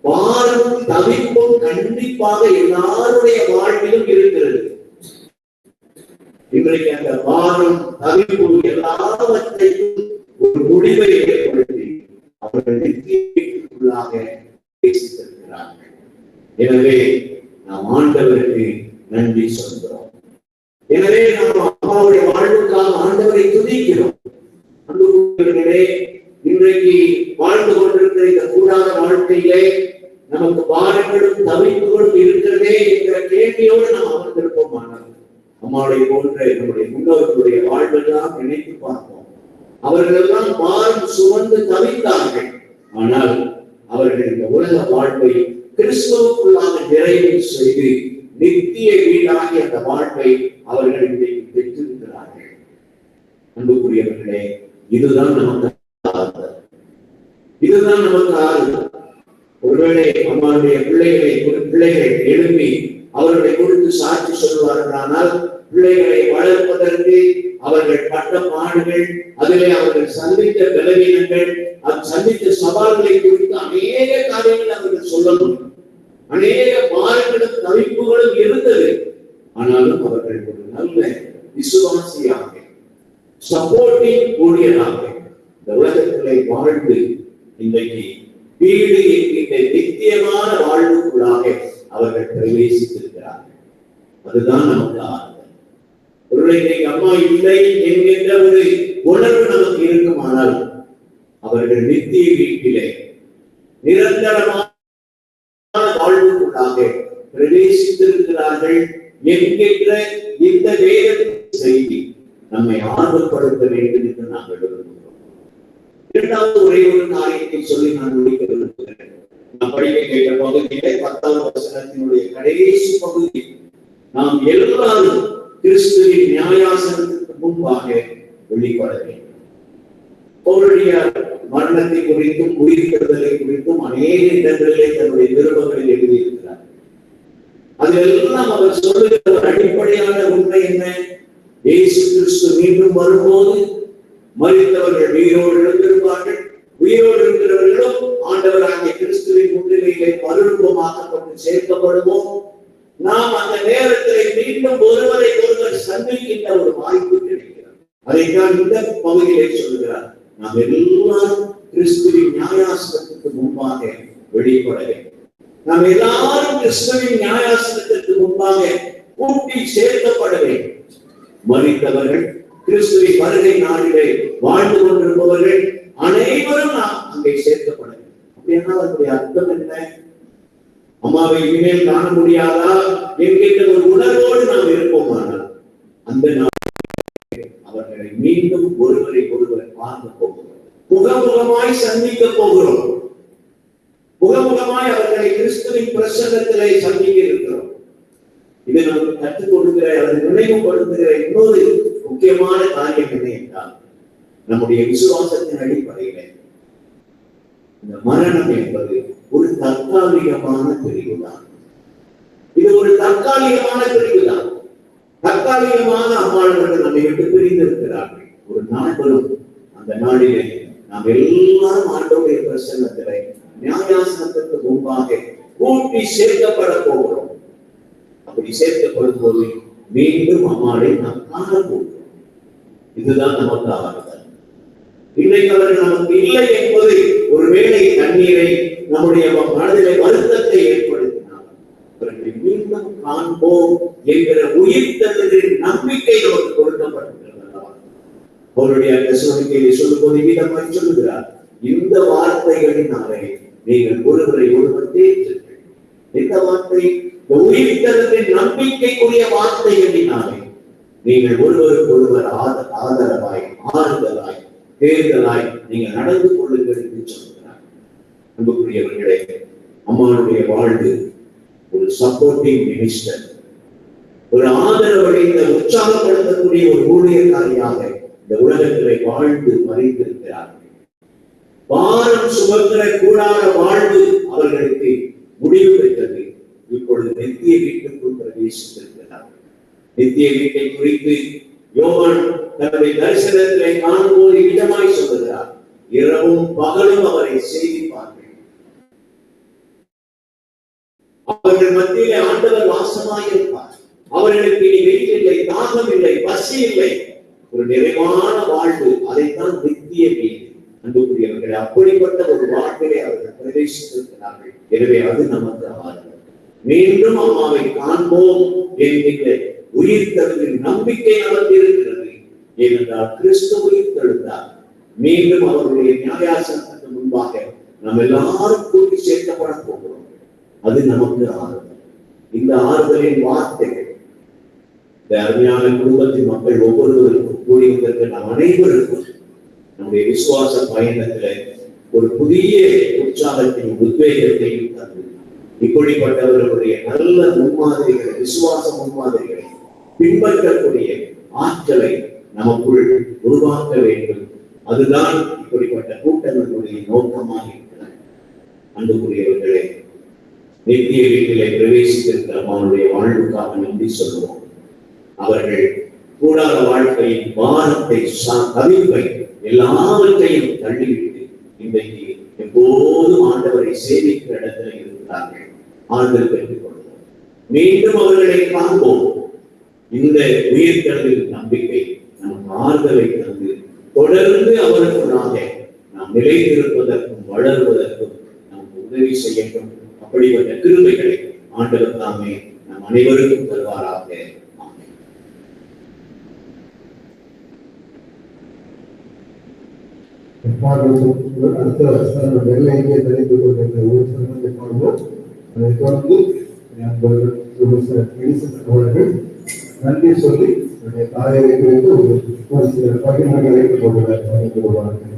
பாரம் தவிப்பும் கண்டிப்பாக எல்லாருடைய வாழ்விலும் இருக்கிறது. இன்றைக்கு அந்த பாரம் தவிப்பு எல்லாவற்றையும் ஒரு முடிவை ஏற்படுத்தி அவர்கள் நித்தியத்திற்குள்ளாக பேசித்திருக்கிறார்கள். எனவே நாம் ஆண்டவருக்கு நன்றி சொல்கிறோம். எனவே நாம் அம்மாவுடைய வாழ்வுக்காக ஆண்டவரை துதிக்கிறோம். அன்புக்குரியவர்களே, இன்றைக்கு வாழ்ந்து கொண்டிருக்கிற இந்த கூடார வாழ்க்கையிலே நமக்கு பாரங்களும் தவிப்புகளும் இருக்கிறதே என்கிற கேள்வியோடு நாம் அமர்ந்திருப்போம். ஆனால் அம்மாவுடைய போன்ற நம்முடைய முன்னோர்களுடைய வாழ்வெல்லாம் நினைத்து பார்ப்போம். அவர்கள் எல்லாம் பாரம் சுமந்து தவித்தார்கள். ஆனால் அவர்கள் இந்த உலக வாழ்வை கிறிஸ்துவுக்குள்ளாக நிறைவு செய்து நித்திய வீடாகிய அந்த வாழ்வை அவர்கள் இன்றைக்கு பெற்றிருக்கிறார்கள். அன்புக்குரியவர்களே, இதுதான் நமக்கு ஆறுதல். ஒருவேளை அம்மாவுடைய பிள்ளைகளை எழுப்பி அவர்களை குறித்து சாட்சி சொல்வார்கள். ஆனால் பிள்ளைகளை வளர்ப்பதற்கு அவர்கள் பட்ட பாடுகள், அதிலே அவர்கள் சந்தித்த பலவீனங்கள், சந்தித்த சவால்களை குறித்து அநேக காரியங்கள் அவர்கள் சொல்லணும். அநேக பாரங்களும் தவிப்புகளும் இருந்தது. ஆனாலும் அவர்கள் ஒரு நல்ல விசுவாசியாக, சப்போர்ட்டிங் ஊழியராக இந்த உலகத்திலே வாழ்ந்து இன்றைக்கு வீடு என்கின்ற நித்தியமான வாழ்வுக்குள்ளாக அவர்கள் பிரவேசித்திருக்கிறார்கள். அதுதான் நமக்கு ஆறுதல். ஒருவேளை அம்மா இல்லை என்கின்ற ஒரு உணர்வு நமக்கு இருக்குமானால் அவர்கள் நித்திய வீட்டிலே நிரந்தரமான வாழ்வுக்குள்ளாக பிரவேசித்திருக்கிறார்கள் என்கின்ற இந்த வேத செய்தி நம்மை ஆர்வப்படுத்த வேண்டும் என்று நாங்கள் விரும்புகிறோம். 2வது ஒரே ஒரு காரியத்தை சொல்லி நான் முடிக்க விரும்புகிறேன். நாம் படிக்க கேட்ட பகுதியிலே 10வது வசனத்தினுடைய கடைசி பகுதி, நாம் எல்லாரும் கிறிஸ்துவின் நியாயாசனத்துக்கு முன்பாக வெளிப்பட வேண்டும். அவருடைய மரணத்தை குறித்தும் உயிர்த்தெழுதலை குறித்தும் அநேக இடங்களிலே தன்னுடைய நிருபங்களில் எழுதியிருக்கிறார். அதெல்லாம் அவர் சொல்லுகிற ஒரு அடிப்படையான உண்மை என்ன? இயேசு கிறிஸ்து மீண்டும் வரும்போது மரித்தவர்கள் உயிரோடு எழுந்திருப்பார்கள், உயிரோடு இருக்கிறவர்களும் ஆண்டவராகிய கிறிஸ்துவின் முன்னிலையிலே மறுரூபமாக்கப்பட்டு சேர்க்கப்படுவோம். நாம் அந்த நேரத்தில் மீண்டும் ஒருவரை ஒருவர் சந்திக்கின்ற ஒரு வாய்ப்பு கிடைக்கிறது. அதைத்தான் இந்த பகுதியிலே சொல்கிறார். நாம் எல்லாம் கிறிஸ்துவின் நியாயாசனத்துக்கு முன்பாக வெளிப்பட வேண்டும். நாம் எல்லாரும் கிறிஸ்துவின் நியாயாசனத்திற்கு முன்பாக கூட்டி சேர்க்கப்பட வேண்டும். மரித்தவர்கள், கிறிஸ்துவின் வருகை நாளிலே வாழ்ந்து கொண்டிருப்பவர்கள் அனைவரும் நாம் அங்கே சேர்க்கப்பட வேண்டும். அப்படின்னா அதனுடைய அர்த்தம் என்ன? அம்மாவை இனிமேல் காண முடியாதா என்கின்ற ஒரு உணர்வோடு நாம் இருப்போமானால் அந்த நாள் அவர்களை மீண்டும் ஒருவரை ஒருவர் பார்க்க போகிறோம், முகமுகமாய் சந்திக்க போகிறோம், முகமுகமாய் அவர்களை கிறிஸ்துவின் பிரசன்னத்திலே சந்திக்க இருக்கிறோம். இது நமக்கு கற்றுக் கொடுக்கிற அல்லது நினைவுபடுத்துகிற இன்னொரு முக்கியமான காரியம் என்ன என்றால், நம்முடைய விசுவாசத்தின் அடிப்படையில இந்த மரணம் என்பது ஒரு தற்காலிகமான பிரிவுதான். இது ஒரு தற்காலிகமான பிரிவுதான். தற்காலிகமாக அம்மாளர்கள் நம்மை விட்டு பிரிந்திருக்கிறார்கள். ஒரு நாள் வரும், அந்த நாளிலே நாம் எல்லாரும் ஆண்டவருடைய பிரசன்னத்திலே நியாயாசனத்திற்கு முன்பாக கூட்டி சேர்க்கப்பட போகிறோம். அப்படி சேர்க்கப்படும் போது மீண்டும் அம்மாளை நாம் காண போகிறோம். இதுதான் நமக்கு ஆறுதல். இன்றைக்கு அவர்கள் நமக்கு இல்லை என்பது ஒருவேளை தண்ணீரை நம்முடைய மனதிலே வருத்தத்தை ஏற்படுத்தினார். அவர்களை மீண்டும் காண்போம் என்கிற உயிர்த்தெழுதலின் நம்பிக்கை நமக்கு கொடுக்கப்பட்டிருக்கிறது. அவருடைய தசனிக்கையை சொல்லும்போது விதமாய் சொல்லுகிறார், இந்த வார்த்தைகளினாலே நீங்கள் ஒருவரை ஒருவர் தேற்றுங்கள். இந்த வார்த்தை உயிர்த்தெழுதலின் நம்பிக்கைக்குரிய வார்த்தைகளினாலே நீங்கள் ஒருவருக்கு ஒருவர் ஆதரவாய், ஆறுதலாய், தேர்தலாய் நீங்கள் நடந்து கொள்ளுங்கள் என்று சொல்கிறார். அன்புக்குரியவர்களே, அம்மாவுடைய வாழ்வு ஒரு சப்போர்ட்டிங் மினிஸ்டர், ஒரு ஆதரவடைந்த உற்சாகப்படுத்தக்கூடிய ஒரு ஊழியக்காரியாக இந்த உலகத்திலே வாழ்ந்து மறைந்திருக்கிறார்கள். பாரம் சுமக்கிற கூடாத வாழ்வு அவர்களுக்கு முடிவு பெற்றது. இப்பொழுது நித்திய வீட்டுக்குள் பிரவேசித்திருக்கிறார்கள். நித்திய வீட்டை குறித்து யோவான் தன்னுடைய தரிசனத்திலே காணும்போது இடமாய் சொல்லுகிறார், இரவும் பகலும் அவரை சேவிப்பார்கள். அவர்கள் மத்தியிலே ஆண்டவர் வாசமாயிருப்பார். அவர்களுக்கு இனி வெயில் இல்லை, தாகம் இல்லை, பசி இல்லை, ஒரு நிறைவான வாழ்வு. அதைத்தான் நித்திய வீடு. அன்புக்குரியவர்களே, அப்படிப்பட்ட ஒரு வாழ்விலே அவர்கள் பிரவேசித்திருக்கிறார்கள். எனவே அது நமக்கு ஆறுதல். மீண்டும் அம்மாவை காண்போம் என்கின்ற உயிர்த்தெழுதலின் நம்பிக்கை நமக்கு இருக்கிறது. ஏனென்றால் கிறிஸ்து உயிர்த்தெழுந்தார். மீண்டும் அவருடைய நியாயாசனத்துக்கு முன்பாக நாம் எல்லாரும் கூட்டி சேர்க்கப்பட போகிறோம். அது நமக்கு ஆறுதல். இந்த ஆறுதலின் வார்த்தைகள் இந்த அருமையான குடும்பத்தின் மக்கள் ஒவ்வொருவருக்கும் கூடி வந்திருக்கிற நம் அனைவருக்கும் நம்முடைய விசுவாச பயணத்துல ஒரு புதிய உற்சாகத்தையும் உத்வேகத்தையும் தந்து இப்படிப்பட்டவர்களுடைய நல்ல முன்மாதிரிகளை, விசுவாச முன்மாதிரிகளை பின்பற்றக்கூடிய ஆற்றலை நமக்குள் உருவாக்க வேண்டும். அதுதான் இப்படிப்பட்ட கூட்டங்களுடைய நோக்கமாக இருக்கிறது. அன்புக்குரியவர்களே, நித்திய வீட்டிலே பிரவேசித்திருக்கிற அவனுடைய வாழ்வுக்காக நன்றி சொல்லுவோம். அவர்கள் கூடாத வாழ்க்கையின் பாரத்தை, தவிப்பை எல்லாவற்றையும் தள்ளிவிட்டு இன்றைக்கு எப்போதும் ஆண்டவரை சேவிக்கிற இடத்துல இருக்கிறார்கள். ஆறுதல் பெற்றுக் கொள்வோம். மீண்டும் அவர்களை காண்போம். இந்த உயிர்த்தெழுதலின் நம்பிக்கை நமக்கு ஆறுதலை தந்து தொடர்ந்து அவர்களுக்காக நாம் நிலைத்திருப்பதற்கும் வளர்வதற்கும் நமக்கு உதவி செய்யட்டும். அப்படிப்பட்ட கிருபைகளை ஆண்டவர் தாமே நம் அனைவருக்கும் தருவாராக. அடுத்த வெள்ளையை தெரிந்து கொள்கின்ற ஒரு சிறந்த பார்வோம். அதை தொடர்ந்து அவர்கள் நன்றி சொல்லி தாயை குறித்து ஒரு சில பகிர்வுகளை கொள்வார்கள்.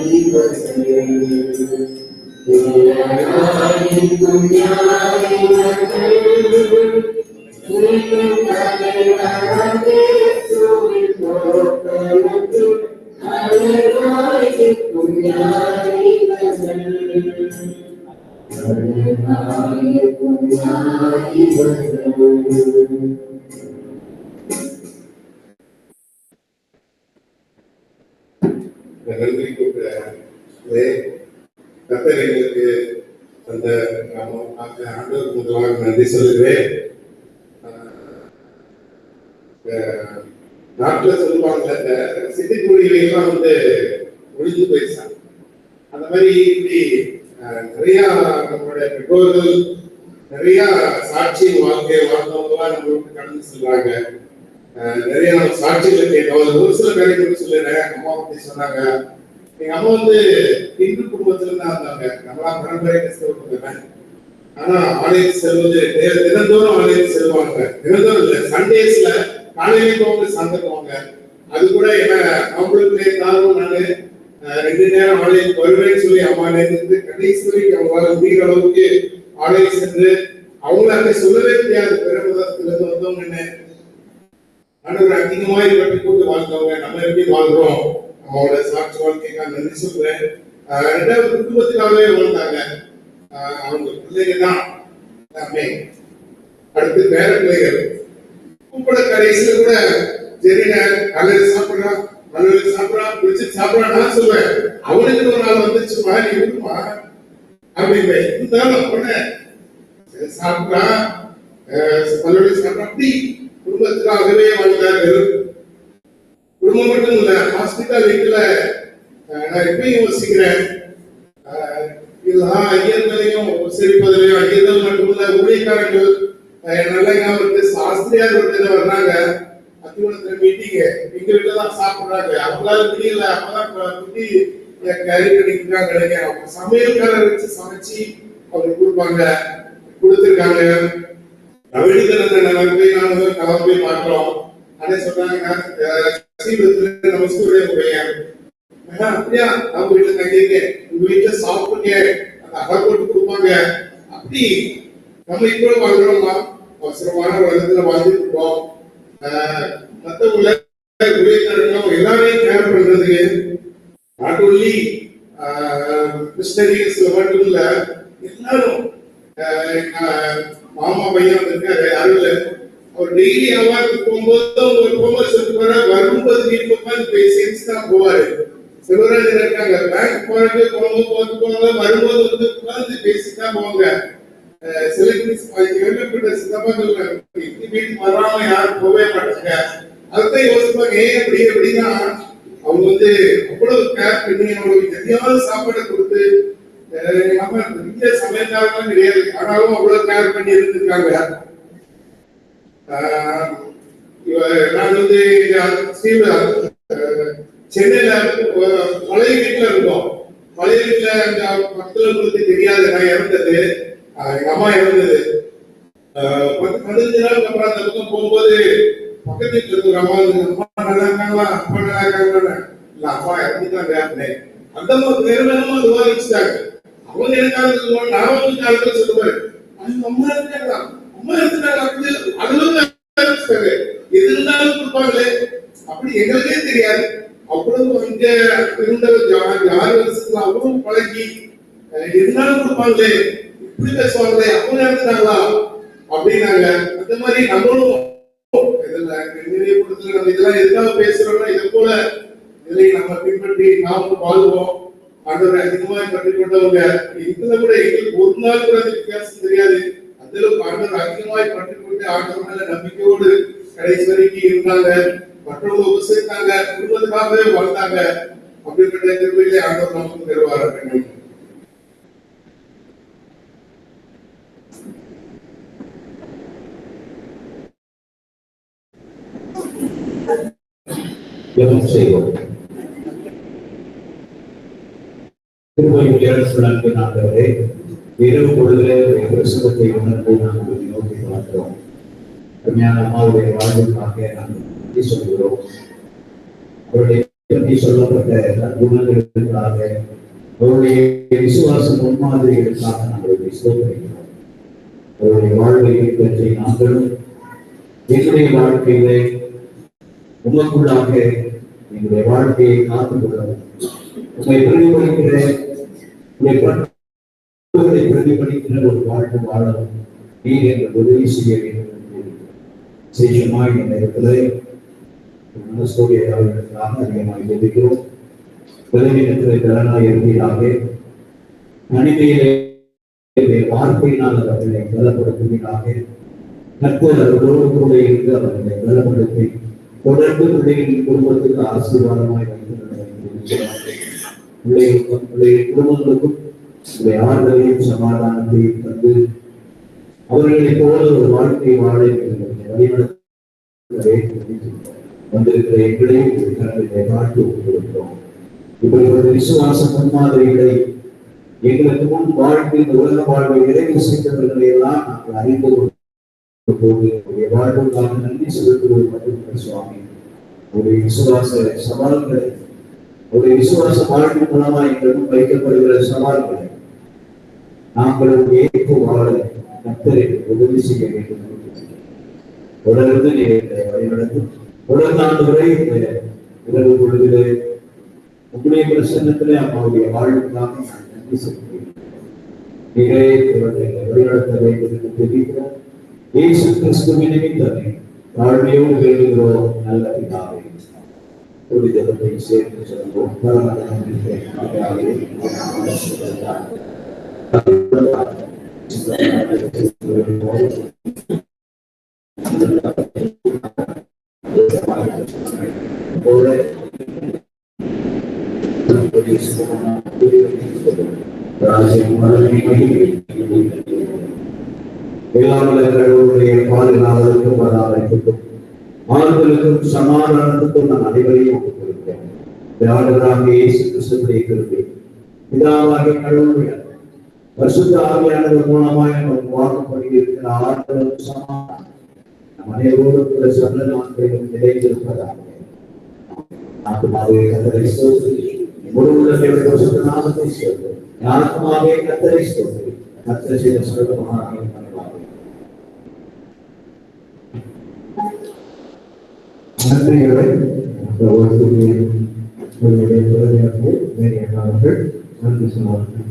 நன்றி கூட்ட கத்தர்களுக்கு அந்த ஆண்டவருக்கு முதலாக நன்றி சொல்லுகிறேன். நாட்டில் சொல்லுவாங்க இந்த சிட்டிக்குடியிலாம் ஒழிஞ்சு போயிடுச்சாங்க. அந்த மாதிரி இப்படி நிறைய நம்மளுடைய பெற்றோர்கள் நிறைய சாட்சி வாழ்க்கை வாழ்ந்தவங்கலாம் நம்மளுக்கு கடந்து சொல்றாங்க. நிறைய நம்ம சாட்சிகள் கேட்டோம். ஒரு சில காரியங்கள் சொல்லிடுறேன். அம்மா பத்தி சொன்னாங்க. எங்க அம்மா இந்து குடும்பத்துல தான் இருந்தாங்க. நம்மளா பரம்பரை கிறிஸ்தவ. ஆனா ஆலயத்துக்கு செல்வது தினந்தோறும் ஆலயத்துக்கு செல்வாங்க. தினந்தோறும் இல்லை, சண்டேஸ்ல காலையில போவாங்க, சாயந்தரம். அது கூட என்ன அவங்களுக்கு காரணம் நானு 2 நேரம் ஆலயத்துக்கு வருவேன்னு சொல்லி அம்மா நேரத்து கடைசி வரைக்கும் அவங்களால முடிகிற அளவுக்கு ஆலயம் சென்று அவங்களால சொல்லவே தெரியாது. பிறமதத்துல இருந்து வந்தவங்க என்ன ஆண்டவர் அதிகமாய் பற்றி கொண்டு வாழ்ந்தவங்க. நம்ம எப்படி வாழ்றோம், அவங்களோட சாட்சி வாழ்க்கைக்காக நன்றி சொல்றேன். 2வது குடும்பத்துக்காகவே வாழ்ந்தாங்க. அவங்க பிள்ளைங்க தான் எல்லாமே. அடுத்து பேர பிள்ளைகள் கூப்பிட கடைசியில கூட சரிங்க காலையில சாப்பிடுறான், மலையில சாப்பிடுறான், பிடிச்சி சாப்பிடுறான். நான் சொல்றேன் அவனுக்கு ஒரு நாள் வந்துச்சுமா, நீ விடுமா அப்படின்னு இருந்தாலும் பொண்ணு சாப்பிடுறான், மலையில சாப்பிட்றான். அப்படி குடும்பத்துக்காகவே வாழ்ந்தார்கள். குடும்பம் மட்டும் இல்ல, ஹாஸ்பிட்டல் வீட்டுல நான் எப்பயும் யோசிக்கிறேன். இதுதான் ஐயர்களையும் சிரிப்பதிலையும் ஐயர்கள் மட்டுமல்ல ஊழியக்காரர்கள் நல்ல ஞாபகத்து சாஸ்திரியார் வர்றாங்க. அத்திவனத்துல மீட்டிங் எங்க வீட்டுல தான் சாப்பிடுறாங்க. அவங்களால முடியல, அப்பதான் குட்டி கறி கடிக்கிறாங்க. அவங்க சமையல்காரர் வச்சு சமைச்சு அவங்களுக்கு கொடுப்பாங்க, கொடுத்துருக்காங்க. நவீனத்தை கிளம்பி மாற்றோம். அதே சொல்றாங்க அப்படியா அவங்க வீட்டுல தங்கிருக்க, உங்க வீட்டுல சாப்பிடுங்க, அந்த அகல் போட்டு கொடுப்பாங்க. அப்படி நம்ம இப்போ வாழ்றோமா, அவசரமான உலகத்துல வாழ்ந்துட்டு இருக்கோம். மற்றவங்கள எல்லாரையும் கேர் பண்றது நாட் ஒன்லி மிஷனரிஸ் மட்டும் இல்ல, எல்லாரும். மாமா பையன் வந்திருக்காரு அருள். அவர் டெய்லி அவார்டு போகும்போது ஒரு கோமர் சொல்லுவாரு, வரும்போது வீட்டுக்கு உட்காந்து பேசிட்டு தான் போவாரு. சிவராஜ் இருக்காங்க, பேங்க் போறது போகும்போது வரும்போது உட்காந்து பேசிட்டு தான் போவாங்க. சில சித்தப்பாக்கள் வீட்டுக்கு வராம யாரும் போவே மாட்டாங்க. அதுதான் யோசிப்பாங்க, ஏன் அப்படி எப்படின்னா அவங்க அவ்வளவு கேர் பண்ணி அவங்களுக்கு எதையாவது சாப்பாடு கொடுத்து நம்ம இந்திய சமையல்காரங்களும் கிடையாது, ஆனாலும் அவ்வளவு கேர் பண்ணி இருந்திருக்காங்க. நான் சென்னையில பழைய வீட்டுல இருந்தோம். பழைய வீட்டுல அந்த மக்களுக்கு தெரியாது நான் இறந்தது, எங்க அம்மா இறந்தது. 15 நாளுக்கு அப்புறம் அந்த பக்கம் போகும்போது பக்கத்து வீட்டுல இருக்கிற அம்மா நல்லா இருக்காங்களா, அப்பா நல்லா இருக்காங்களா, இல்ல அப்பா இறந்துட்டாங்க. அந்த மாதிரி நிறுவனமா விவாதிச்சுட்டாங்க. அவங்க எனக்காக நான் காலத்துல சொல்லுவாரு, அம்மா இருக்காங்களா, அம்மா இருந்துட்டாங்க, அதுவும் எது இருந்தாலும் கொடுப்பாங்களே. அப்படி எங்களுக்கே தெரியாது. அவ்வளவு அங்க இருந்த 6 வருஷத்துல அவ்வளவு பழகி எதுனாலும் கொடுப்பாங்களே, இப்படி பேசுவாங்களே, அவங்க இருந்துட்டாங்களா அப்படின்னாங்க. அந்த மாதிரி நம்மளும் நம்ம இதெல்லாம் எதுக்காக பேசுறோம்னா இதை போல இதை நம்ம பின்பற்றி நாம வாழ்வோம். ஆண்டவரை அதிகமாக பற்றி கொண்டவங்க இதுல கூட எங்களுக்கு ஒரு நாள் கூட அந்த வித்தியாசம் தெரியாது. அந்த அளவுக்கு ஆண்டவர் அதிகமாய் பற்றி கொண்டு ஆண்டவர் மேல நம்பிக்கையோடு கடைசி வரைக்கும் இருந்தாங்க. மற்றவங்க உபசரித்தாங்க, குடும்பத்துக்காகவே வாழ்ந்தாங்க. அப்படிப்பட்ட திருவிழை ஆண்டவர் நமக்கு தருவார்கள். ஆண்டவரே, இரவு பொழுதுல பிரசவத்தை உணர்ந்து நாங்கள் நோக்கி பார்க்கிறோம். அருமையான அம்மாவுடைய வாழ்வுக்காக நாங்கள் சொல்கிறோம். அவருடைய பற்றி சொல்லப்பட்ட குணங்களுக்காக அவருடைய விசுவாச முன்மாதிரிகளுக்காக நாங்கள் ஸ்தோத்திரிக்கிறோம். அவருடைய வாழ்வை பற்றி நாங்களும் என்னுடைய வாழ்க்கையிலே உமக்குள்ளாக எங்களுடைய வாழ்க்கையை காத்துக் கொள்ளவும் உண்மை பிரதிபலிக்கிற பிரதிபலிக்கிற ஒரு வாழ்வு வாழவும் நீர் எங்கள் உதவி செய்ய வேண்டும் என்று விசேஷமாய் இந்த இடத்துல மனசோடையாளர்களுக்காக அதிகமாக ஜெபிக்கிறோம். பலவீனத்திலே திறனாய் இருப்பீராக, மனிதையிலே வார்த்தையினால் அவர்களை பலப்படுத்துவீராக. கர்த்தர் அவர்களோடு கூட இருந்து அவர்களை பலப்படுத்தி தொடர்ந்து பிள்ளைகளின் குடும்பத்துக்கு ஆசீர்வாதமாய் பிள்ளைகளின் குடும்பங்களுக்கும் ஆறுதலையும் சமாதானத்தையும் தந்து அவர்களை போல ஒரு வாழ்க்கை வாழ வந்திருக்கிற எங்களையும் வாழ்த்து கொடுக்கிறோம். இப்படிப்பட்ட விசுவாச முன்மாதிரிகளை எங்களுக்கு முன் வாழ்க்கை இந்த உலக வாழ்வை நிறைவு செய்தவர்களை எல்லாம் நாங்கள் அறிந்து போது வாழ்வுக்காக நன்றி செலுத்துவது மட்டும் சுவாமி. ஒரு விசுவாச சவால்களை ஒரு விசுவாச வாழ்க்கை மூலமாக எங்களுக்கு வைக்கப்படுகிற சவால்களை நாங்களும் ஏற்று வாழ கர்த்தரை உதவி செய்ய வேண்டும். தொடர்ந்து வழிநடந்து தொடர்ந்து ஆண்டு வரை இரவு பொழுதிலே உங்களுடைய பிரசன்னத்திலே அம்மாவுடைய வாழ்வுக்காக நான் நன்றி செலுத்துகிறேன். நீரே வழிநடத்த வேண்டும் என்று தெரிவிக்கிறோம். இயேசு கிறிஸ்துவின் நிமித்தமே தாழ்மையோடு வேண்டுகிறோம் நல்ல பிதாவே. ஒரு ஜெபத்தை சேர்த்து சொல்வோம். எல்லாவர்களுடைய பாதுகாவலுக்கும் பராமரிப்புக்கும் ஆறுதலுக்கும் சமாதானத்துக்கும் நான் அனைவரையும் ஒப்புக் கொடுக்கிறேன். ஆண்டவராகிய இயேசு கிறிஸ்துவின் கிருபை, பிதாவாகிய கடவுளுடைய பரிசுத்த ஆவியானவர் மூலமாய் நமக்கு வாக்குப்படுகிற ஆறுதலும் சமாதானம் நம் அனைவரோடு சகல நாட்களிலும் நிறைந்திருப்பதாக. ஆத்மாவே கர்த்தரை ஸ்தோத்திரி, முழு உள்ளத்தோடு பரிசுத்த நாமத்தை ஸ்தோத்திரி. ஆத்மாவே கர்த்தரை ஸ்தோத்திரி, கர்த்தர் செய்த சகல மகாத்மியம் நன்றிகளை நன்றி சொன்னார்கள்.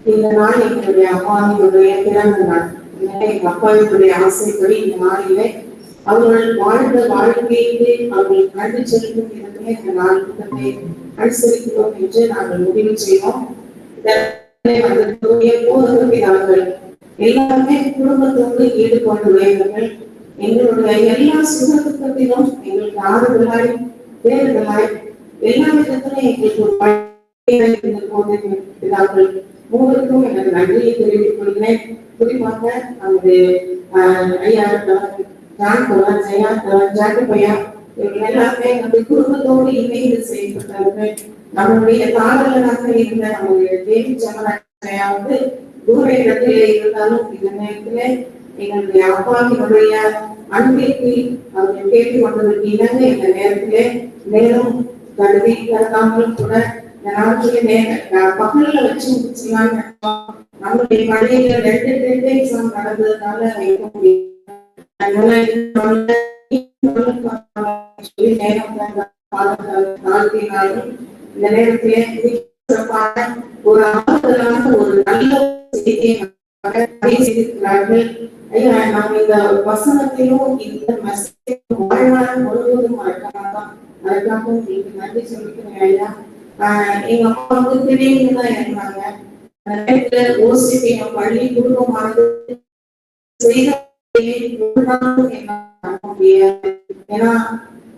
இந்த நாள் எங்களுடைய அம்மாவினுடைய பிறந்த நாள். எங்க அப்பாவினுடைய ஆசைப்படி இந்த நாளிலே அவர்கள் வாழ்ந்த வாழ்க்கையிலே அவர்கள் நன்றி செலுத்தும் விதமே இந்த நாள் கூட்டத்தை அனுசரிக்கிறோம் என்று நாங்கள் முடிவு செய்வோம். போதகர்கள் எல்லாருமே குடும்பத்தோடு ஈடுபட்டு வேண்டுங்கள். எங்களுடைய எல்லா சுகத்துக்கத்திலும் எங்களுக்கு ஆறுதலாய் தேர்தலாய் எல்லா விதத்திலும் எங்களுக்கு போதகர்கள் மூவருக்கும் எனக்கு நன்றியை தெரிவித்துக் கொள்கிறேன். குறிப்பாக நம்முடைய ஐயா ஜாக்கப்பையா இவர்கள் எல்லாருமே நம்முடைய குடும்பத்தோடு இணைந்து செயல்பட்டார்கள். நம்முடைய காதலனாக இருந்த நம்முடைய தேவி சமராஜையா தூர இடத்திலே இருந்தாலும் இந்த நேரத்துல எங்களுடைய அப்பாவினுடைய அன்பிற்கு அவர்கள் கேட்டுக் கொண்டதற்கு இணங்க இந்த நேரத்திலே நேரம் கருதி கருதாமலும் கூட இந்த நாட்டிலே பகல்ல வச்சு முடிச்சுலான்னு நம்முடைய பள்ளியில 2 எக்ஸாம் நடந்ததுனால வைக்க முடியும். இந்த நேரத்திலே ஒரு ஆறுதலான ஒரு நல்ல செய்தியை செய்திருக்கிறார்கள். நாம் இந்த வசனத்திலும் இந்த மெசேஜ் வாழ்நாள் முழுவதும் மறக்காதான் அதுக்காக உங்களுக்கு நன்றி சொல்லிக்கிறேன் ஐயா. எங்க அப்பா திடீர்னு தான் இருந்தாங்க. ஓசிபி பள்ளி குடும்பமானது செய்த ஏன்னா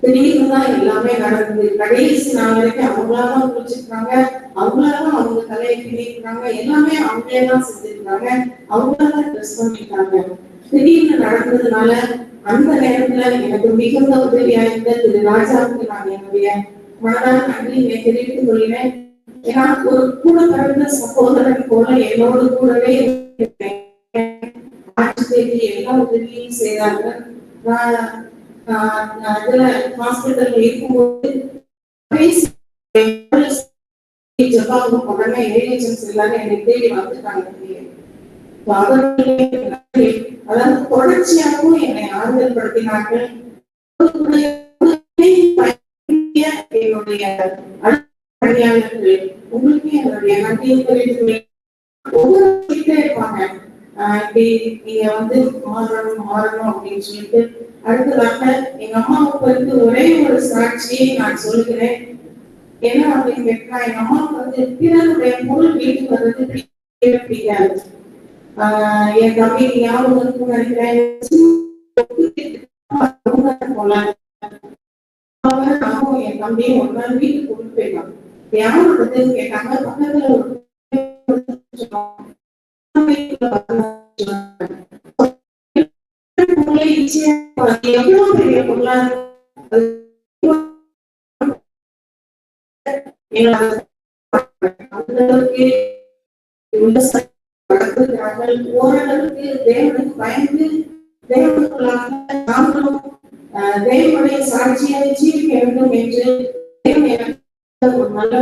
திடீர்னு தான் எல்லாமே நடந்தது. கடைசி நாள் வரைக்கும் அவங்களாதான் குடிச்சிருக்காங்க, அவங்களாதான் அவங்க தலையை கிணிக்கிறாங்க, எல்லாமே அவங்களே தான் செஞ்சிருக்காங்க, அவங்களாதான் ட்ரெஸ் பண்ணிருக்காங்க. திடீர்னு நடந்ததுனால அந்த நேரத்துல எனக்கு மிகுந்த உதவியா இருந்த திரு ராஜாவுக்கு நான் என்னுடைய மனதார நன்றியை தெரிவித்துக் கொள்கிறேன். ஏன்னா ஒரு கூட பிறந்த சகோதரன் போல என்னோடு கூடவே ஆட்சி தேதி எல்லா உதவியும் செய்தாங்க. நான் இதுல ஹாஸ்பிட்டல்ல இருக்கும்போது ஜப்பாவுக்கு உடனே ஏஜென்ட்ஸ் எல்லாரும் என்னை தேடி வந்துட்டாங்க. அதாவது தொடர்ச்சியாகவும் என்னை ஆறுதல் படுத்தினார்கள். என்னுடைய உங்களுக்கு என்னுடைய நன்றியை தெரிவித்துள்ளேன். ஒவ்வொரு இருப்பாங்க நீங்க வந்து மாறணும் அப்படின்னு சொல்லிட்டு. அடுத்ததாக எங்க அம்மாவுக்கு ஒரே ஒரு சாட்சியை நான் சொல்கிறேன். என்ன அப்படின்னு கேட்டா, எங்க அம்மாவுக்கு வந்து பிறருடைய பொருள் வீட்டுக்கு வர்றது பிடிக்காது. என் தம்பி ஞாபகம் இருக்குன்னு நினைக்கிறேன். என் தம்பியும் ஒரு நாள் வீட்டுக்கு கொண்டு போயிட்டாங்க. யாரும் கேட்டாங்க. பக்கத்துல எவ்வளவு பெரிய பொருளாதார ஓரளவுக்கு தேவனுக்கு பயந்து தேவனுடைய சாட்சியை ஜீவிக்க வேண்டும் என்று ஒரு நல்ல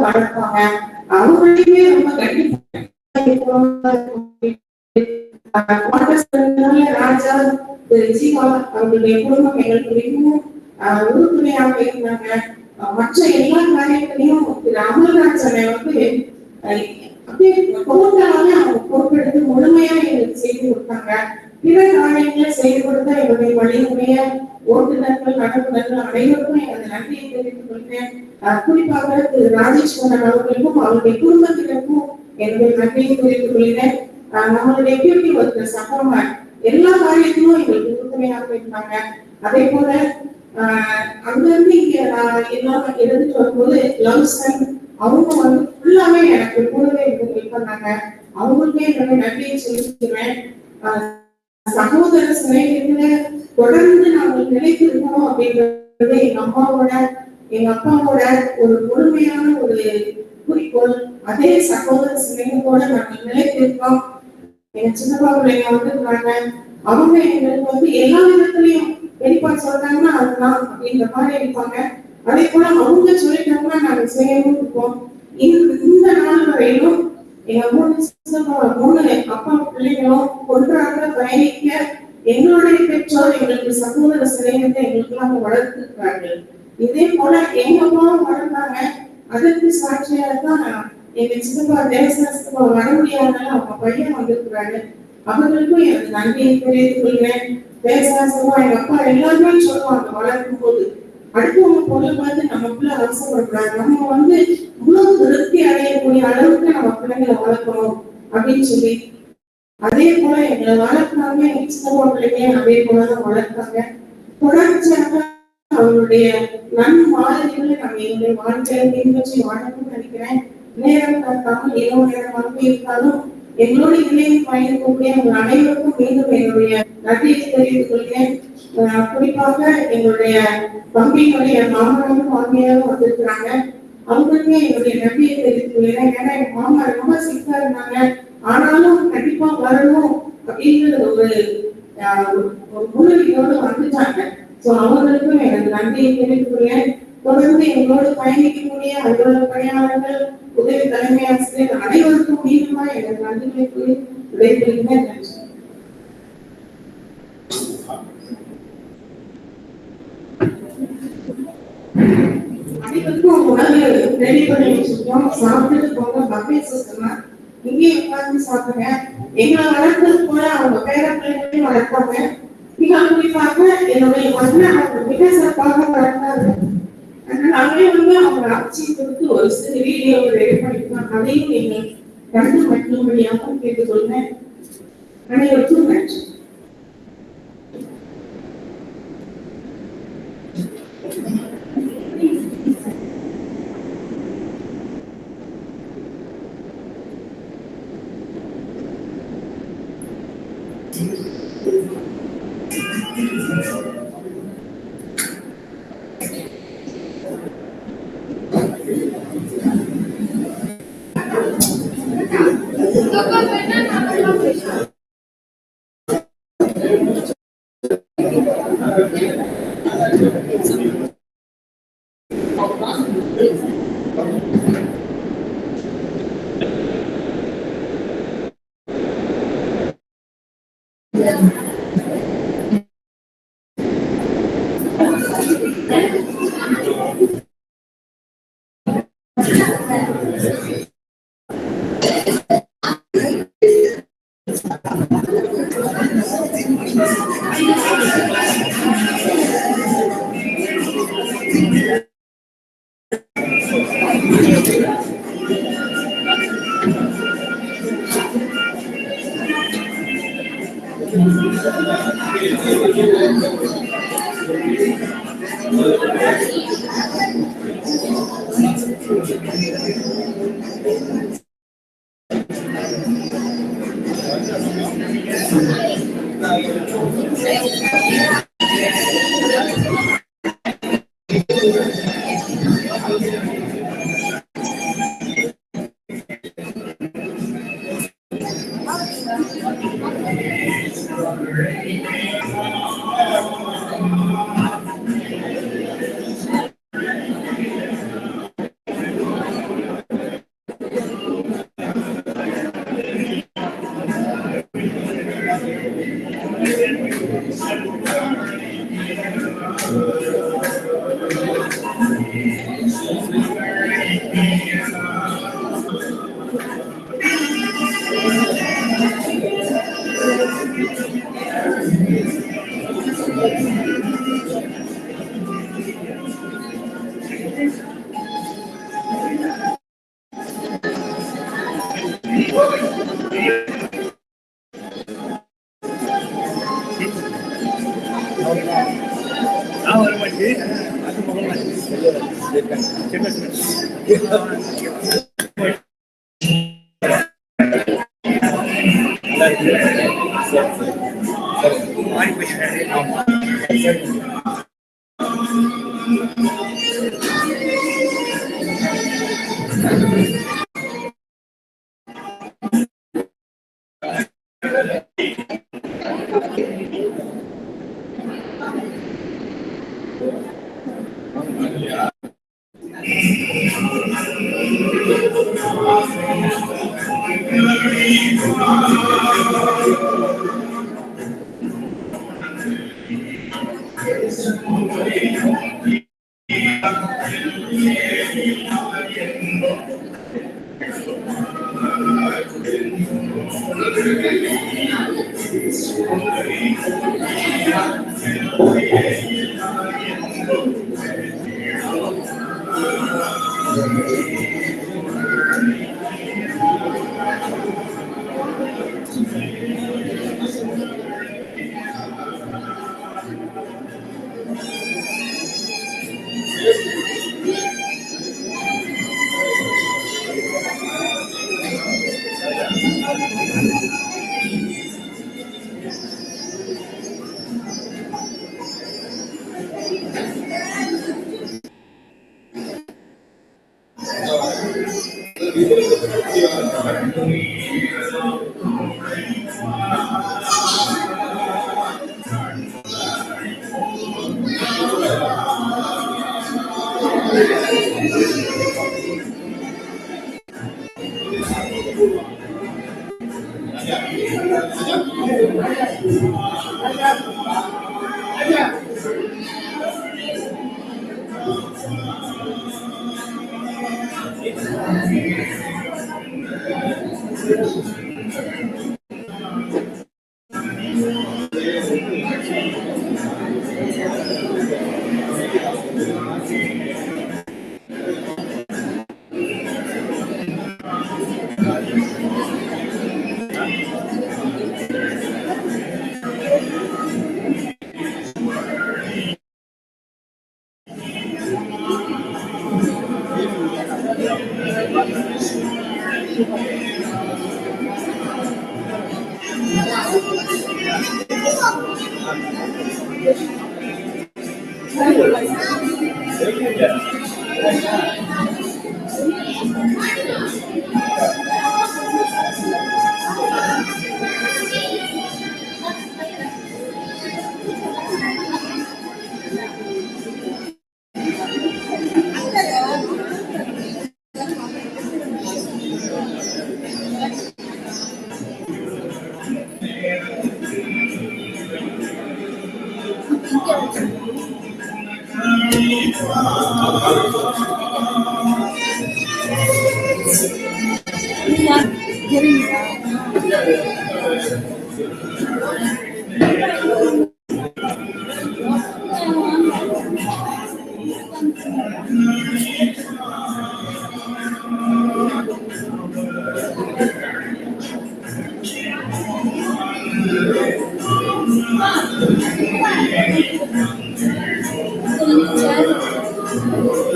வளர்ப்பாங்க. அவங்களையுமே ரொம்ப ராஜா ஜீவா அவர்களுடைய குடும்பம் எங்களுக்கு மிகவும் உறுதுணையாக இருந்தாங்க. மற்ற எல்லா காரியங்களையும் அமல்ராஜனை வந்து பொருட்களாலே அவங்க பொறுப்பெடுத்து முழுமையா எங்களுக்கு செய்து கொடுத்தாங்க. பிற காரியங்களை செய்து கொடுத்த எங்களுடைய வழிமுறைய ஓட்டுநர்கள் நடத்துனர்கள் அனைவருக்கும் எனது நன்றியை தெரிவித்துக் கொள்கிறேன். குறிப்பாக திரு ராஜேஸ்வரன் அவர்களுக்கும் அவருடைய குடும்பத்தினருக்கும் என்னுடைய நன்றியை தெரிவித்துக் கொள்கிறேன். நம்மளுடைய டியூட்டி ஒர்க்கர் சகமா எல்லா காரியத்திலும் எங்களுக்கு உறுதுணையாக இருந்தாங்க. அதே போல அங்கிருந்து இங்க எல்லாம் எடுத்துட்டு வரும்போது லவ்ஸ் அவங்க வந்து ஃபுல்லாவே எனக்கு கூடவே ஹெல்ப் பண்ணாங்க. அவங்களுக்கே என்னுடைய நன்றியை சொல்லிக்கிறேன். சகோதர சிலைகளை தொடர்ந்து நாங்கள் நிலைத்திருக்கணும் அப்படின்றது எங்க அம்மாவோட எங்க அப்பாவோட ஒரு முழுமையான ஒரு குறிக்கோள். அதே சகோதர சிலைகளோட நாங்கள் நிலைத்திருக்கோம். எங்க சின்னப்பா பிள்ளைங்க வந்துருக்காங்க. அவங்க எங்களுக்கு வந்து எல்லா விதத்திலையும் வெளிப்பாடு சொல்றாங்கன்னா அதுதான் அப்படின்ற மாதிரி இருப்பாங்க. அதே போல அவங்க சொல்லிட்டாங்கன்னா நாங்க செய்யவும் இருக்கோம். இந்த நாள் வரையிலும் எங்க மூணு அப்பா பிள்ளைகளும் ஒன்றாக பயணிக்க எங்களுடைய பெற்றோர் எங்களுக்கு சகோதர சிலையத்தை எங்களுக்கெல்லாம் வளர்த்துருக்கார்கள். இதே போல எங்க அம்மாவும் வளர்ந்தாங்க. அதற்கு சாட்சியாக தான் எங்க சித்தப்பா தேவசாஸ்திரப்பா வர முடியாதனால அவங்க பையன் வந்திருக்கிறாங்க. அவர்களுக்கும் எனக்கு நன்றியை தெரிவித்துக் கொள்கிறேன். தேவசாஸ்திரமா எங்க அப்பா எல்லாருமே சொல்லுவாங்க வளர்க்கும் போது அடுத்தவங்க பொருளை பார்த்து நமக்குள்ள அவசரப்படக்கூடாது. நம்ம வந்து இவ்வளவு திருப்தி அடையக்கூடிய அளவுக்கு நம்ம பிள்ளைங்களை வளர்க்கணும் அப்படின்னு சொல்லி அதே போல எங்களை வளர்த்தாங்க. எங்க சித்தப்பா பிள்ளைங்க அதே போலதான் வளர்த்தாங்க. தொடர்ச்சியாக அவருடைய நன்மாதிரிகளை நம்ம எங்களுடைய வாழ்க்கையை பின்பற்றி வாழணும்னு நினைக்கிறேன். நேரம் பார்க்காமல் இரவு நேரமாக இருந்தாலும் எங்களோட இணையம் பயணிக்கக்கூடிய உங்கள் அனைவருக்கும் மீண்டும் என்னுடைய நன்றியை தெரிவித்துக் கொள்கிறேன். குறிப்பாக எங்களுடைய தம்பிகளுடைய மாமனாரும் மாமியாரும் வந்திருக்கிறாங்க. அவங்களுமே என்னுடைய நன்றியை தெரிவித்துக் கொள்கிறேன். ஏன்னா எங்க மாமா ரொம்ப சிக்கா இருந்தாங்க. ஆனாலும் கண்டிப்பா வரணும் அப்படிங்கிற ஒரு முன்னுரிமையோடு வந்துட்டாங்க. சோ அவங்களுக்கும் எனக்கு நன்றியை தெரிவித்துக் கொள்கிறேன். தொடர்ந்து எங்களோடு பயணிக்கக்கூடிய அலுவலக பணியாளர்கள், உதவி தலைமை ஆசிரியர் அனைவருக்கும் மீண்டுமா எனக்கு நன்றிகளை கூறி விடைபெறுகிறேன். நன்றி. அனைவருக்கும் உணவு ரெடி பண்ணி வச்சிருக்கோம். சாப்பிட்டு போங்க. பஃபே சொன்னா இங்கேயே உட்கார்ந்து சாப்பிடுங்க. எங்களை வளர்த்தது போல அவங்க பேர பிள்ளைகளையும் வளர்த்தாங்க. மிக குறிப்பாக என்னுடைய மகனை அவங்க மிக சிறப்பாக வளர்த்தாங்க. அதனாலே வந்து அவங்க ஆட்சி கொடுத்து ஒரு சிறு வீடியோ ரெடி பண்ணிக்கலாம். அதையும் நீங்கள் கண்டு மட்டும்படியாக கேட்டுக்கொள்கிறேன். அனைவருக்கும் நன்றி.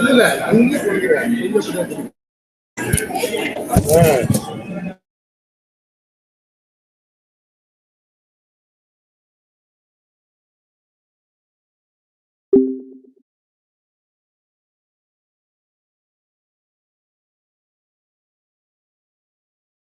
இல்ல அங்கே கொடுக்குறேன்